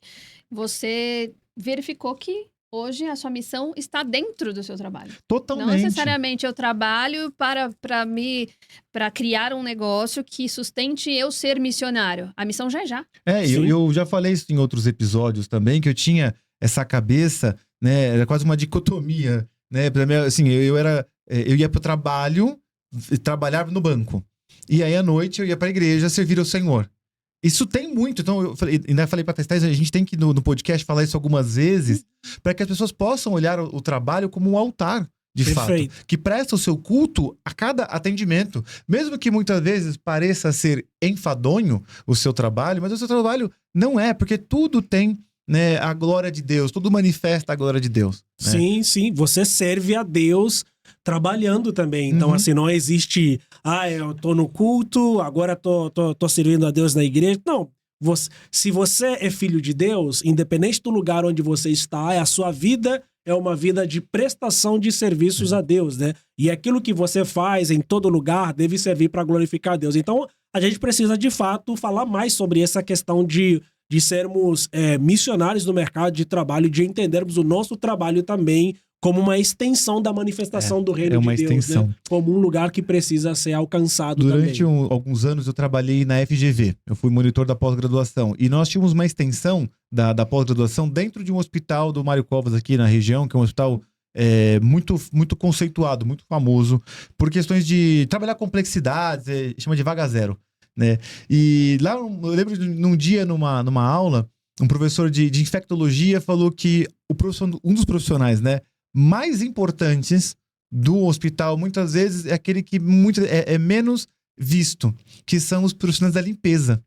Você verificou que hoje a sua missão está dentro do seu trabalho. Totalmente. Não necessariamente eu trabalho para criar um negócio que sustente eu ser missionário. A missão já é já. Eu já falei isso em outros episódios também, que eu tinha essa cabeça, né? Era quase uma dicotomia, né? Pra mim, assim, eu ia pro trabalho, trabalhava no banco. E aí à noite eu ia pra igreja servir ao Senhor. Isso tem muito, então eu ainda falei pra Testais, a gente tem que no podcast falar isso algumas vezes, para que as pessoas possam olhar o trabalho como um altar, de Perfeito. fato, que presta o seu culto a cada atendimento, mesmo que muitas vezes pareça ser enfadonho o seu trabalho, mas o seu trabalho não é, porque tudo tem, né, a glória de Deus, tudo manifesta a glória de Deus. Né? Sim, sim, você serve a Deus trabalhando também. Então, assim, não existe, eu tô no culto, agora tô servindo a Deus na igreja. Não, se você é filho de Deus, independente do lugar onde você está, a sua vida é uma vida de prestação de serviços a Deus, né? E aquilo que você faz em todo lugar deve servir para glorificar a Deus. Então, a gente precisa, de fato, falar mais sobre essa questão de sermos missionários no mercado de trabalho, de entendermos o nosso trabalho também como uma extensão da manifestação do reino de Deus. Extensão. Né? Como um lugar que precisa ser alcançado Durante também. alguns anos eu trabalhei na FGV, eu fui monitor da pós-graduação, e nós tínhamos uma extensão da pós-graduação dentro de um hospital do Mário Covas aqui na região, que é um hospital muito, muito conceituado, muito famoso, por questões de trabalhar complexidades, chama de vaga zero, né? E lá, eu lembro de num dia, numa aula, um professor de infectologia falou que um dos profissionais, né, mais importantes do hospital, muitas vezes, é aquele que é menos visto, que são os profissionais da limpeza.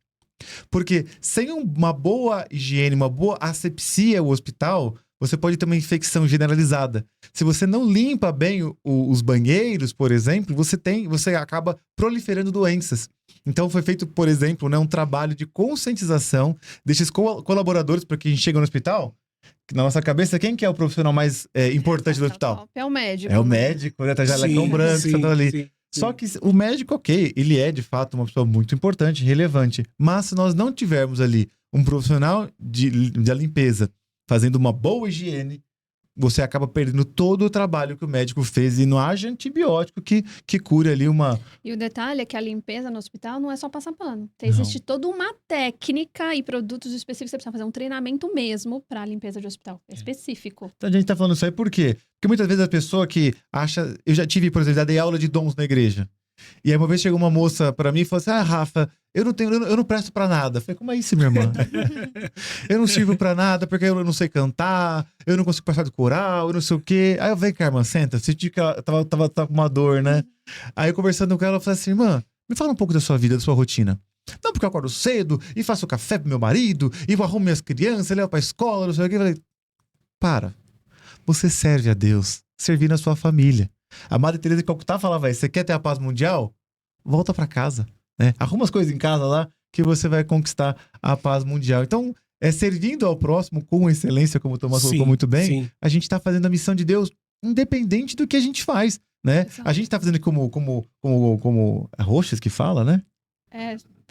Porque sem uma boa higiene, uma boa asepsia o hospital, você pode ter uma infecção generalizada. Se você não limpa bem os banheiros, por exemplo, você acaba proliferando doenças. Então foi feito, por exemplo, né, um trabalho de conscientização desses colaboradores para que a gente chega no hospital. Na nossa cabeça, quem que é o profissional mais importante do hospital? É o médico. É o médico, né? Tá já lecão branco, sentado ali. Sim. Só que o médico, ok, ele é de fato uma pessoa muito importante, relevante. Mas se nós não tivermos ali um profissional da limpeza fazendo uma boa higiene, você acaba perdendo todo o trabalho que o médico fez e não haja antibiótico que cure ali uma... E o detalhe é que a limpeza no hospital não é só passar pano. Existe toda uma técnica e produtos específicos. Você precisa fazer um treinamento mesmo para a limpeza de hospital. Específico. Então a gente tá falando isso aí por quê? Porque muitas vezes a pessoa que acha... Eu já tive, por exemplo, já dei aula de dons na igreja. E aí uma vez chegou uma moça pra mim e falou assim, Rafa, eu não presto pra nada. Eu falei, como é isso, minha irmã? Eu não sirvo pra nada porque eu não sei cantar, eu não consigo passar do coral, eu não sei o quê. Aí eu falei, cara, irmã, senta. Senti que ela tava com uma dor, né? Aí conversando com ela, eu falei assim, irmã, me fala um pouco da sua vida, da sua rotina. Não, porque eu acordo cedo e faço café pro meu marido e eu arrumo minhas crianças, levo pra escola, não sei o quê. Eu falei, você serve a Deus, servir na sua família. A Madre Teresa de Calcutá falava isso, você quer ter a paz mundial? Volta pra casa, né? Arruma as coisas em casa lá que você vai conquistar a paz mundial. Então, servindo ao próximo com excelência, como o Tomás colocou muito bem, a gente tá fazendo a missão de Deus independente do que a gente faz, né? Exato. A gente tá fazendo como Roxas que fala, né?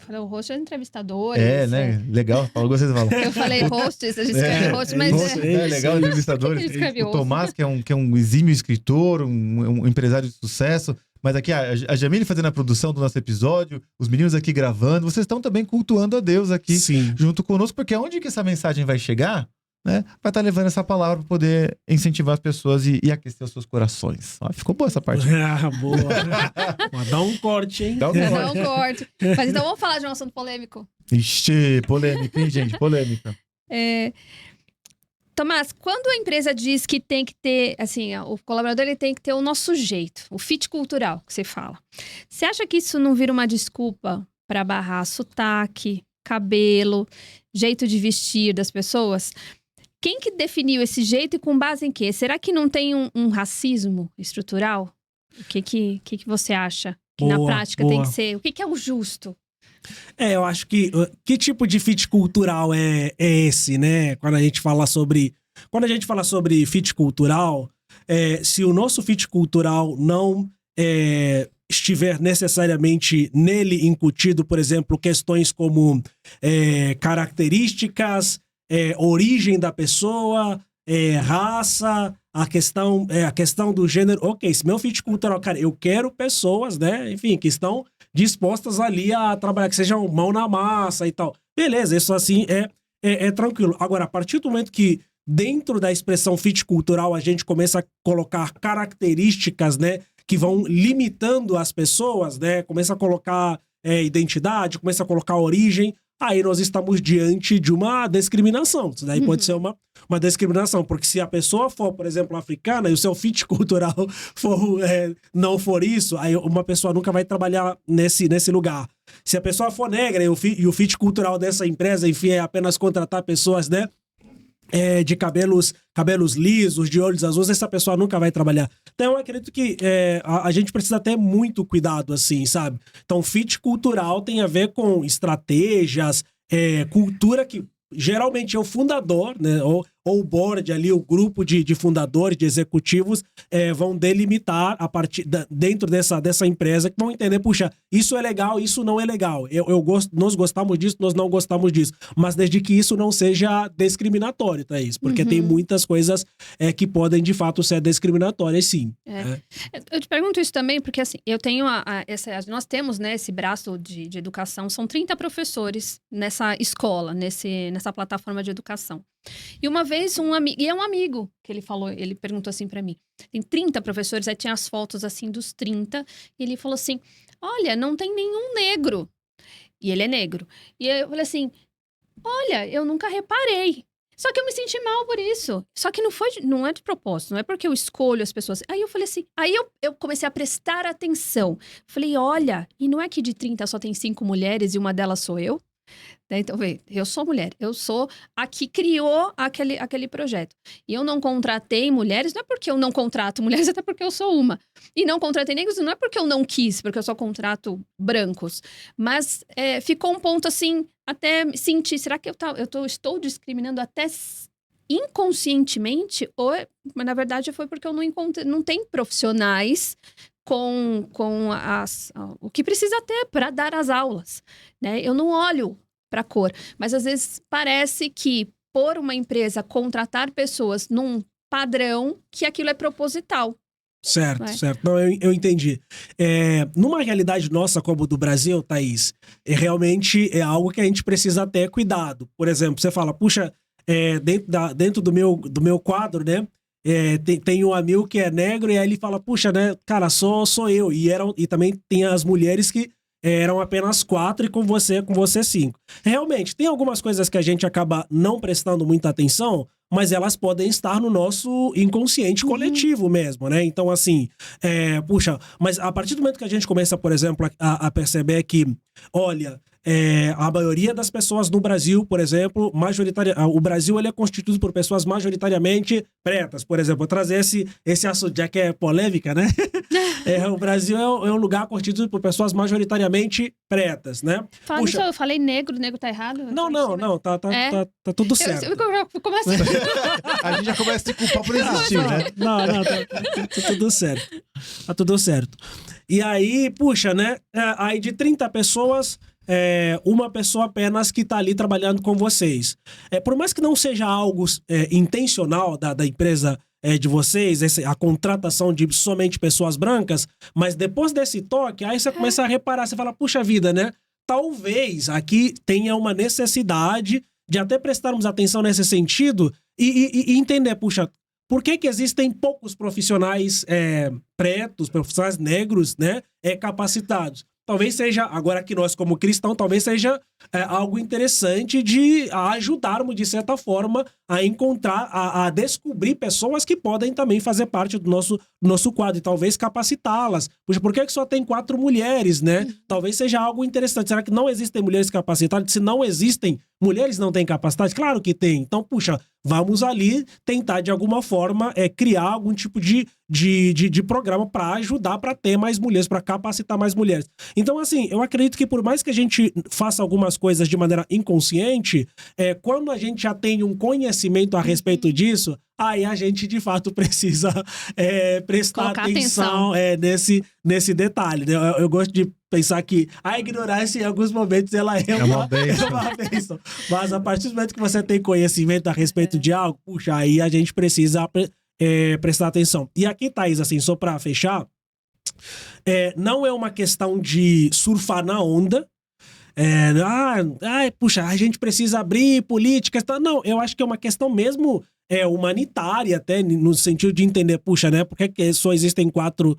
O host é entrevistador. Né? Legal. Vocês falam. Eu falei hosts, a gente escreve host, mas... legal, entrevistador. O Tomás, que é um exímio escritor, um empresário de sucesso. Mas aqui a Jamile fazendo a produção do nosso episódio, os meninos aqui gravando. Vocês estão também cultuando a Deus aqui junto conosco, porque onde que essa mensagem vai chegar? né, vai estar levando essa palavra para poder incentivar as pessoas e aquecer os seus corações. Ó, ficou boa essa parte. Ah, boa. Dá um corte, hein? Dá um Não, corte. Mas então vamos falar de um assunto polêmico. Ixi, polêmica, hein, gente? Polêmica. Tomás, quando a empresa diz que tem que ter, assim, o colaborador ele tem que ter o nosso jeito, o fit cultural que você fala. Você acha que isso não vira uma desculpa para barrar sotaque, cabelo, jeito de vestir das pessoas? Quem que definiu esse jeito e com base em quê? Será que não tem um racismo estrutural? O que você acha que na prática tem que ser? O que é o justo? Eu acho que tipo de fit cultural é esse, né? Quando a gente fala sobre fit cultural, se o nosso fit cultural não estiver necessariamente nele incutido, por exemplo, questões como características, origem da pessoa, raça, a questão do gênero. Ok, se meu fit cultural, cara, eu quero pessoas, né, enfim, que estão dispostas ali a trabalhar, que sejam mão na massa e tal. Beleza, isso assim é tranquilo. Agora, a partir do momento que dentro da expressão fit cultural a gente começa a colocar características, né, que vão limitando as pessoas, né, começa a colocar identidade, começa a colocar origem, aí nós estamos diante de uma discriminação. Isso daí pode ser uma discriminação, porque se a pessoa for, por exemplo, africana e o seu fit cultural não for isso, aí uma pessoa nunca vai trabalhar nesse lugar. Se a pessoa for negra e o fit cultural dessa empresa, enfim, é apenas contratar pessoas, né, de cabelos lisos, de olhos azuis, essa pessoa nunca vai trabalhar. Então eu acredito que a gente precisa ter muito cuidado, assim, sabe? Então fit cultural tem a ver com estratégias, cultura que geralmente é o fundador, né, ou o board ali, o grupo de fundadores, de executivos, vão delimitar dentro dessa empresa, que vão entender, puxa, isso é legal, isso não é legal. Nós gostamos disso, nós não gostamos disso. Mas desde que isso não seja discriminatório, Thaís, porque tem muitas coisas que podem, de fato, ser discriminatórias, sim. Eu te pergunto isso também, porque assim, eu tenho nós temos, né, esse braço de educação, são 30 professores nessa escola, nessa plataforma de educação. E uma vez um amigo que ele perguntou assim pra mim, tem 30 professores, aí tinha as fotos assim dos 30, e ele falou assim, olha, não tem nenhum negro. E ele é negro. E eu falei assim, olha, eu nunca reparei. Só que eu me senti mal por isso. Só que não é de propósito, não é porque eu escolho as pessoas. Aí eu falei assim, aí eu comecei a prestar atenção. Falei, olha, e não é que de 30 só tem 5 mulheres e uma delas sou eu? Então, eu sou mulher, eu sou a que criou aquele projeto. E eu não contratei mulheres, não é porque eu não contrato mulheres, até porque eu sou uma. E não contratei negros, não é porque eu não quis, porque eu só contrato brancos. Mas ficou um ponto assim, até sentir, será que estou discriminando até inconscientemente? Mas na verdade foi porque eu não tenho profissionais com o que precisa ter para dar as aulas, né? Eu não olho para a cor, mas às vezes parece que por uma empresa contratar pessoas num padrão que aquilo é proposital. Certo. Não, eu entendi. Numa realidade nossa como do Brasil, Thaís, realmente é algo que a gente precisa ter cuidado. Por exemplo, você fala, puxa, dentro do meu quadro, né? Tem um amigo que é negro e aí ele fala, puxa, né, cara, sou eu. E também tem as mulheres que eram apenas 4 e com você 5. Realmente, tem algumas coisas que a gente acaba não prestando muita atenção, mas elas podem estar no nosso inconsciente coletivo mesmo, né? Então, assim, puxa, mas a partir do momento que a gente começa, por exemplo, a perceber que, olha, a maioria das pessoas no Brasil, por exemplo, o Brasil ele é constituído por pessoas majoritariamente pretas, por exemplo. Vou trazer esse assunto, já que é polêmica, né? O Brasil é um lugar constituído por pessoas majoritariamente pretas, né? Falando isso, eu falei negro tá errado? Não, tá tudo certo. Eu começo... A gente já começa a se culpar por existir, né? Não, tá tudo certo. Tá tudo certo. E aí, puxa, né? Aí de 30 pessoas... uma pessoa apenas que está ali trabalhando com vocês. Por mais que não seja algo intencional da empresa de vocês, a contratação de somente pessoas brancas, mas depois desse toque, aí você começa a reparar, você fala, puxa vida, né? Talvez aqui tenha uma necessidade de até prestarmos atenção nesse sentido e entender, puxa, por que existem poucos profissionais pretos, profissionais negros, né, capacitados? Talvez seja, agora que nós como cristãos, talvez seja algo interessante de ajudarmos, de certa forma, a encontrar, a descobrir pessoas que podem também fazer parte do nosso quadro e talvez capacitá-las. Puxa, por que só tem 4 mulheres, né? Talvez seja algo interessante. Será que não existem mulheres capacitadas? Se não existem, mulheres não têm capacidade? Claro que tem. Então, puxa, vamos ali tentar, de alguma forma, criar algum tipo de programa para ajudar, para ter mais mulheres, para capacitar mais mulheres. Então, assim, eu acredito que por mais que a gente faça algumas coisas de maneira inconsciente, quando a gente já tem um conhecimento a respeito disso, aí a gente, de fato, precisa prestar atenção nesse detalhe, né? Eu gosto de pensar que a ignorância, em alguns momentos, ela é uma bênção. Mas a partir do momento que você tem conhecimento a respeito de algo, puxa, aí a gente precisa prestar atenção. E aqui, Thaís, assim, só pra fechar, não é uma questão de surfar na onda, puxa, a gente precisa abrir políticas, tá? Não, eu acho que é uma questão mesmo humanitária, até no sentido de entender, puxa, né, por que só existem quatro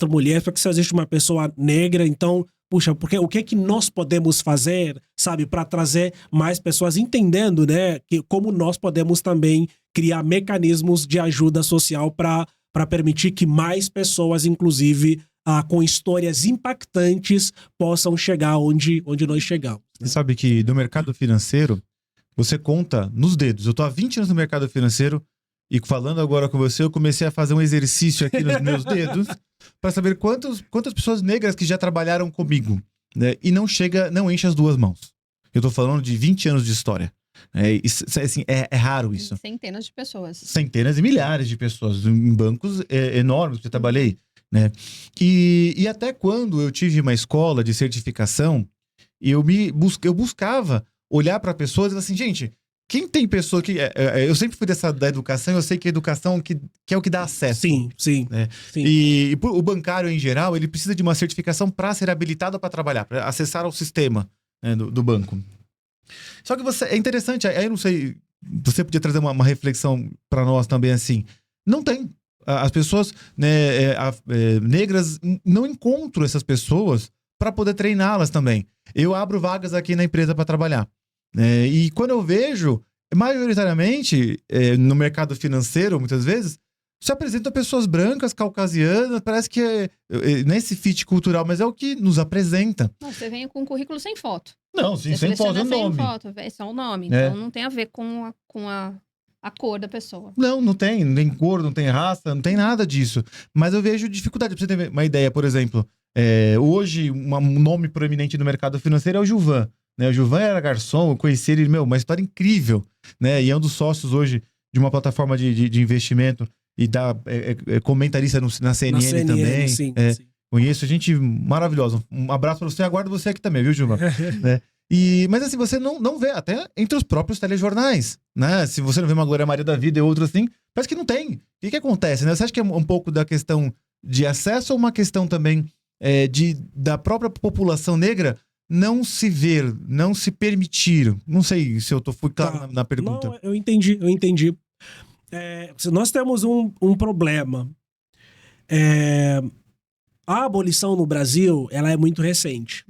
mulheres, por que só existe uma pessoa negra, então, puxa, porque o que nós podemos fazer, sabe, para trazer mais pessoas entendendo, né, que como nós podemos também criar mecanismos de ajuda social para permitir que mais pessoas, inclusive, com histórias impactantes, possam chegar onde nós chegamos. Você sabe que no mercado financeiro, você conta nos dedos. Eu tô há 20 anos no mercado financeiro e falando agora com você, eu comecei a fazer um exercício aqui nos meus dedos para saber quantas pessoas negras que já trabalharam comigo, né? E não enche as 2 mãos. Eu tô falando de 20 anos de história. Assim, é raro isso. Centenas de pessoas. Centenas e milhares de pessoas em bancos enormes que eu trabalhei, né? E até quando eu tive uma escola de certificação, eu buscava olhar para pessoas e falar assim, gente, quem tem pessoa que... eu sempre fui da educação, eu sei que a educação que é o que dá acesso. Sim. Né? Sim. E o bancário, em geral, ele precisa de uma certificação para ser habilitado para trabalhar, para acessar ao sistema, né, do banco. Só que é interessante, aí eu não sei, você podia trazer uma reflexão para nós também assim. Não tem. As pessoas, né, negras não encontram essas pessoas para poder treiná-las também. Eu abro vagas aqui na empresa para trabalhar. E quando eu vejo, majoritariamente, no mercado financeiro, muitas vezes, se apresentam pessoas brancas, caucasianas, parece que nesse fit cultural, mas é o que nos apresenta. Não, você vem com um currículo sem foto. Não, sim, sem foto é o nome. Sem foto, é só o nome. Então não tem a ver com a cor da pessoa. Não tem cor, não tem raça, não tem nada disso. Mas eu vejo dificuldade. Pra você ter uma ideia, por exemplo, hoje um nome proeminente no mercado financeiro é o Gilvan. Né? O Gilvan era garçom, eu conheci ele, uma história incrível. Né? E é um dos sócios hoje de uma plataforma de investimento e comentarista na CNN também. Sim. Conheço gente maravilhosa. Um abraço pra você, aguardo você aqui também, viu, Gilvan? Né? Mas assim, você não vê, até entre os próprios telejornais, né? Se você não vê uma Glória Maria da Vida e outros assim, parece que não tem. O que acontece, né? Você acha que é um pouco da questão de acesso ou uma questão também da própria população negra não se ver, não se permitir? Não sei se eu fui claro na pergunta. Não, eu entendi. Nós temos um problema. A abolição no Brasil, ela é muito recente.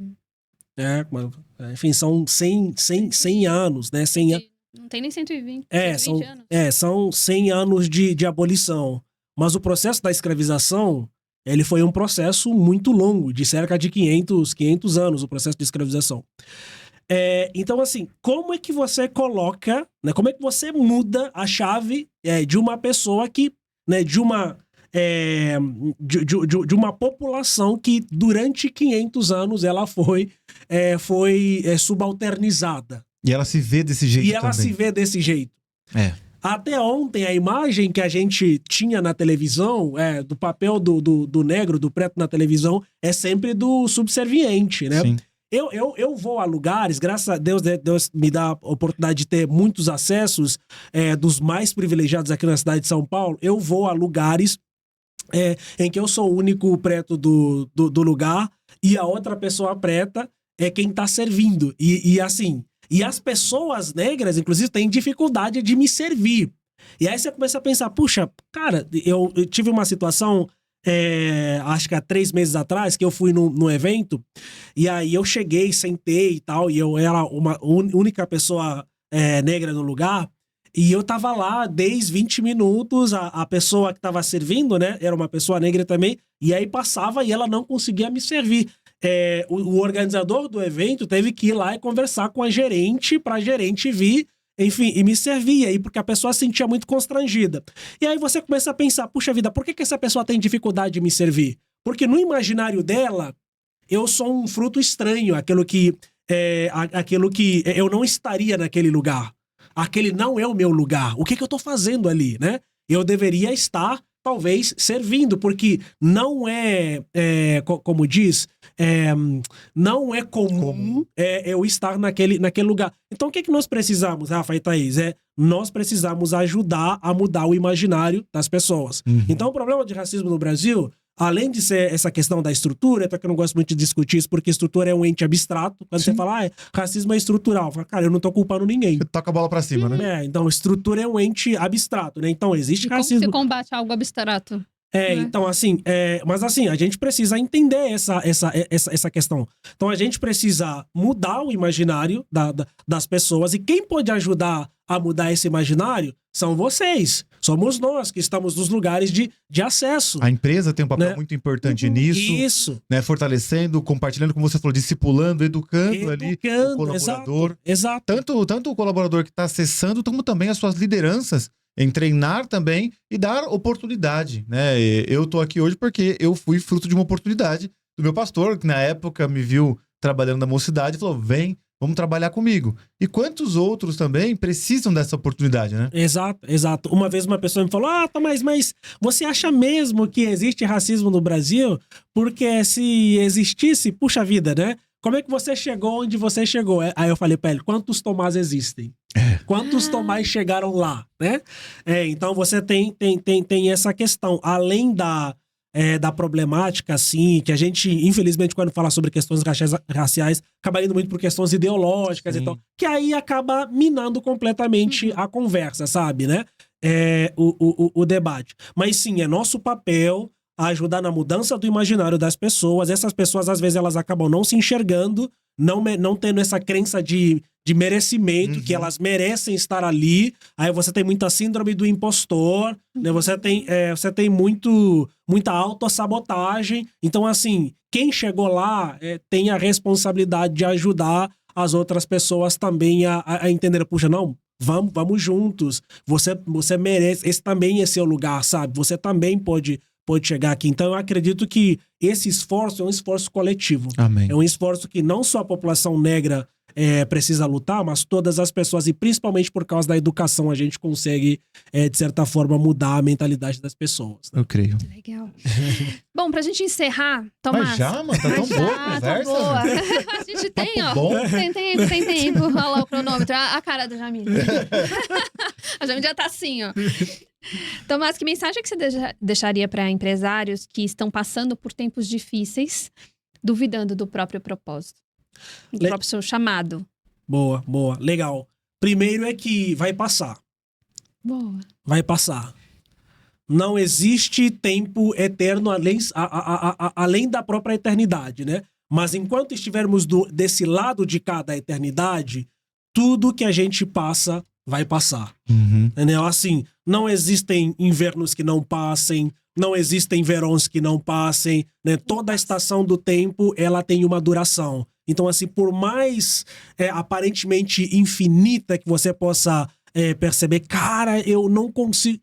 Enfim, são 100 anos, né? 100 anos. Não tem nem 120, 120 anos. São 100 anos de abolição. Mas o processo da escravização, ele foi um processo muito longo, de cerca de 500 anos, o processo de escravização. Então, assim, como é que você coloca, né? Como é que você muda a chave de uma pessoa que, né, de uma população que durante 500 anos ela foi subalternizada. E ela se vê desse jeito Até ontem, a imagem que a gente tinha na televisão, do papel do negro, do preto na televisão, é sempre do subserviente, né? Sim. Eu vou a lugares, graças a Deus, Deus me dá a oportunidade de ter muitos acessos dos mais privilegiados aqui na cidade de São Paulo. Eu vou a lugares em que eu sou o único preto do lugar e a outra pessoa preta é quem tá servindo. E assim, e as pessoas negras, inclusive, têm dificuldade de me servir. E aí você começa a pensar, puxa, cara, eu tive uma situação, acho que há 3 meses atrás, que eu fui num evento, e aí eu cheguei, sentei e tal, e eu era uma única pessoa negra no lugar, e eu tava lá 10, 20 minutos, a pessoa que tava servindo, né, era uma pessoa negra também, e aí passava e ela não conseguia me servir. O organizador do evento teve que ir lá e conversar com a gerente, pra gerente vir, enfim, e me servir aí, porque a pessoa se sentia muito constrangida. E aí você começa a pensar, puxa vida, por que essa pessoa tem dificuldade de me servir? Porque no imaginário dela, eu sou um fruto estranho, aquilo que eu não estaria naquele lugar. Aquele não é o meu lugar. O que eu tô fazendo ali, né? Eu deveria estar, talvez, servindo, porque não como diz, não é comum eu estar naquele lugar. Então, o que nós precisamos, Rafa e Thaís? Nós precisamos ajudar a mudar o imaginário das pessoas. Uhum. Então, o problema de racismo no Brasil, além de ser essa questão da estrutura, até que eu não gosto muito de discutir isso, porque estrutura é um ente abstrato. Quando você fala, racismo é estrutural, eu falo, cara, eu não tô culpando ninguém. Você toca a bola pra cima, né? Então, estrutura é um ente abstrato, né? Então, existe racismo. Como se combate algo abstrato? Então, assim, mas assim, a gente precisa entender essa questão. Então, a gente precisa mudar o imaginário das pessoas, e quem pode ajudar a mudar esse imaginário são vocês. Somos nós que estamos nos lugares de acesso. A empresa tem um papel né? muito importante nisso. Isso. Né? Fortalecendo, compartilhando, como você falou, discipulando, educando ali o colaborador. Exato. Tanto o colaborador que está acessando, como também as suas lideranças, em treinar também e dar oportunidade, né? Eu tô aqui hoje porque eu fui fruto de uma oportunidade do meu pastor, que na época me viu trabalhando na mocidade e falou, vem, vamos trabalhar comigo. E quantos outros também precisam dessa oportunidade, né? Exato. Uma vez uma pessoa me falou, Tomás, mas você acha mesmo que existe racismo no Brasil? Porque se existisse, puxa vida, né? Como é que você chegou onde você chegou? Aí eu falei pra ele, quantos Tomás existem? Quantos Tomás chegaram lá, né? Então você tem essa questão. Além da problemática, assim, que a gente, infelizmente, quando fala sobre questões raciais, acaba indo muito por questões ideológicas. Então, que aí acaba minando completamente a conversa, sabe, né? O debate. Mas sim, é nosso papel ajudar na mudança do imaginário das pessoas. Essas pessoas, às vezes, elas acabam não se enxergando, não tendo essa crença de merecimento, que elas merecem estar ali. Aí você tem muita síndrome do impostor, né? Você tem muita autossabotagem. Então, assim, quem chegou lá tem a responsabilidade de ajudar as outras pessoas também a entender, puxa, não, vamos juntos. Você merece, esse também é seu lugar, sabe? Você também pode chegar aqui. Então, eu acredito que esse esforço é um esforço coletivo. Amém. É um esforço que não só a população negra precisa lutar, mas todas as pessoas, e principalmente por causa da educação, a gente consegue, de certa forma, mudar a mentalidade das pessoas. Né? Eu creio. Legal. Bom, pra gente encerrar, Tomás... Mas já, mano? Tá tão boa a conversa? Tá boa. A gente tem, ó. Bom. Tem tempo. Olha lá o cronômetro. A cara do Jamil. A Jamil já tá assim, ó. Tomás, que mensagem que você deixaria para empresários que estão passando por tempos difíceis, duvidando do próprio propósito, do próprio seu chamado? Boa. Legal. Primeiro é que vai passar. Boa. Vai passar. Não existe tempo eterno além da própria eternidade, né? Mas enquanto estivermos desse lado de cada eternidade, tudo que a gente passa vai passar. Entendeu? Assim, não existem invernos que não passem, não existem verões que não passem, né? Toda a estação do tempo, ela tem uma duração. Então, assim, por mais aparentemente infinita que você possa perceber, cara, eu não consigo...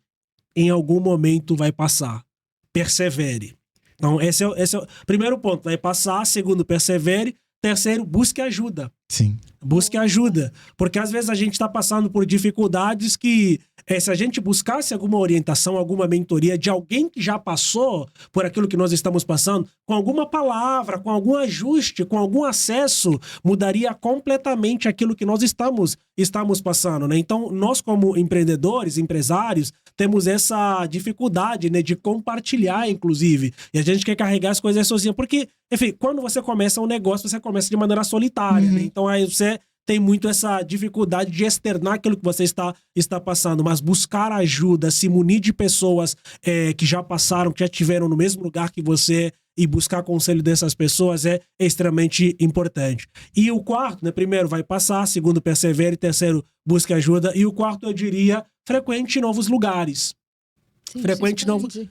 Em algum momento vai passar. Persevere. Então, esse é o primeiro ponto. Vai passar. Segundo, persevere. Terceiro, busque ajuda. Sim. Busque ajuda. Porque às vezes a gente está passando por dificuldades que, se a gente buscasse alguma orientação, alguma mentoria de alguém que já passou por aquilo que nós estamos passando, com alguma palavra, com algum ajuste, com algum acesso, mudaria completamente aquilo que nós estamos passando, né? Então, nós como empreendedores, empresários, temos essa dificuldade, né, de compartilhar, inclusive. E a gente quer carregar as coisas sozinho. Porque, enfim, quando você começa um negócio, você começa de maneira solitária, né? Então, aí você tem muito essa dificuldade de externar aquilo que você está passando, mas buscar ajuda, se munir de pessoas que já passaram, que já estiveram no mesmo lugar que você e buscar conselho dessas pessoas é extremamente importante. E o quarto, né, primeiro, vai passar, segundo, persevere, terceiro, busque ajuda, e o quarto, eu diria, frequente novos lugares. Sim, Frequente expande.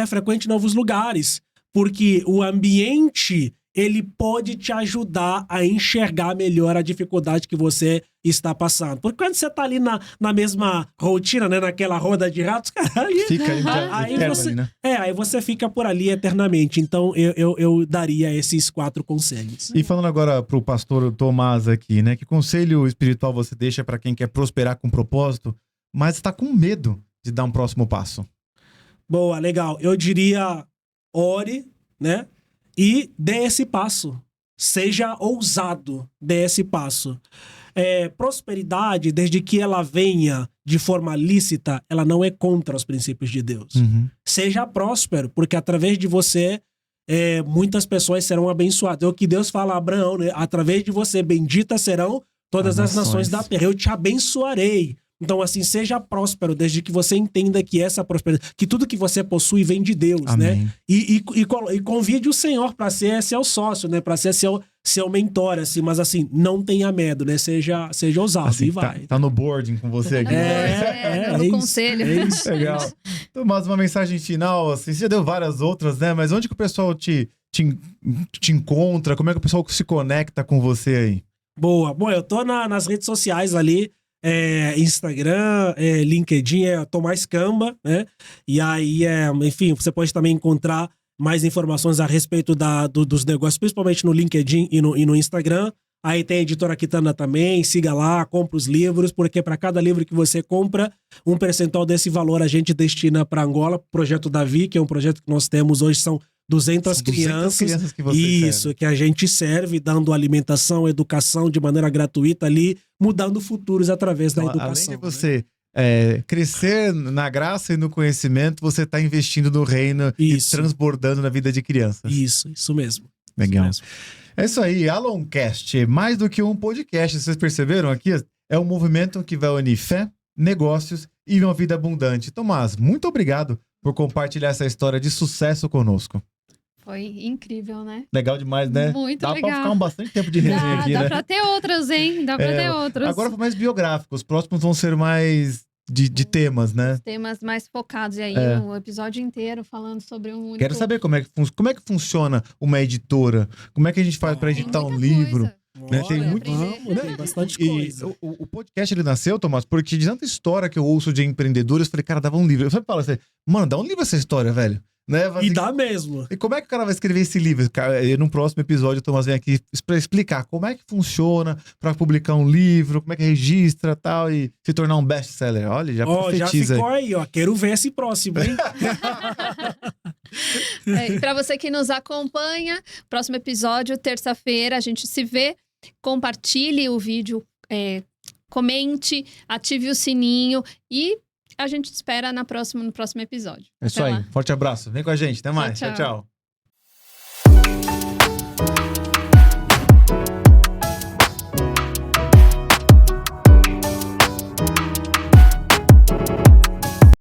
frequente novos lugares, porque o ambiente, ele pode te ajudar a enxergar melhor a dificuldade que você está passando. Porque quando você tá ali na mesma rotina, né, naquela roda de ratos, cara, Fica aí, aí você, né? aí você fica por ali eternamente. Então, eu daria esses 4 conselhos. E falando agora pro pastor Tomás aqui, né? Que conselho espiritual você deixa para quem quer prosperar com propósito, mas está com medo de dar um próximo passo? Boa, legal. Eu diria, ore, né? E dê esse passo. Seja ousado, dê esse passo. Prosperidade, desde que ela venha de forma lícita, ela não é contra os princípios de Deus. Uhum. Seja próspero, porque através de você, muitas pessoas serão abençoadas. É o que Deus fala a Abraão, né? Através de você, benditas serão todas as nações da terra. Eu te abençoarei. Então, assim, seja próspero, desde que você entenda que essa prosperidade, que tudo que você possui vem de Deus, Amém. né? E convide o Senhor para ser seu sócio, né? Para ser seu mentor, assim. Mas, assim, não tenha medo, né? Seja ousado Assim, e vai. tá no boarding com você aqui. No isso, conselho. é isso. Legal. Tomás, uma mensagem final, assim, você já deu várias outras, né? Mas onde que o pessoal te encontra? Como é que o pessoal se conecta com você aí? Boa. Bom, eu tô nas redes sociais ali, Instagram, LinkedIn, Tomás Camba, né? E aí, enfim, você pode também encontrar mais informações a respeito dos negócios, principalmente no LinkedIn e no Instagram. Aí tem a Editora Quitanda também, siga lá, compra os livros, porque para cada livro que você compra, um percentual desse valor a gente destina para Angola, Projeto Davi, que é um projeto que nós temos hoje, são 200 crianças que você isso, serve. que a gente serve, dando alimentação, educação de maneira gratuita ali, mudando futuros através da Então, educação. além de você crescer na graça e no conhecimento, você está investindo no reino Isso. e transbordando na vida de crianças. Isso mesmo. Legal. Isso mesmo. É isso aí, Aloncast, mais do que um podcast, vocês perceberam aqui? É um movimento que vai unir fé, negócios e uma vida abundante. Tomás, muito obrigado por compartilhar essa história de sucesso conosco. Foi incrível, né? Legal demais, né? Muito dá legal. Pra ficar bastante tempo de resenha aqui, Dá né? pra ter outras, hein? Dá pra ter outras. Agora foi mais biográfico, os próximos vão ser mais de temas, né? Temas mais focados. E aí, o episódio inteiro falando sobre um único... Quero saber como é que funciona uma editora. Como é que a gente faz para editar um livro? Né? Tem Olha, muito... tem bastante E coisa. o podcast, ele nasceu, Tomás, porque de tanta história que eu ouço de empreendedores, eu falei, cara, dava um livro. Eu sempre falo assim, mano, dá um livro essa história, velho. Né? E dá mesmo. E como é que o cara vai escrever esse livro? Cara, no próximo episódio, o Tomás vem aqui para explicar como é que funciona para publicar um livro, como é que registra e tal, e se tornar um best-seller. Olha, já profetiza. Já ficou aí, ó. Quero ver esse próximo, hein? E para você que nos acompanha, próximo episódio, terça-feira, a gente se vê. Compartilhe o vídeo, comente, ative o sininho e a gente espera no próximo episódio. É isso aí. Forte abraço. Vem com a gente. Até mais. Tchau, Tchau, tchau.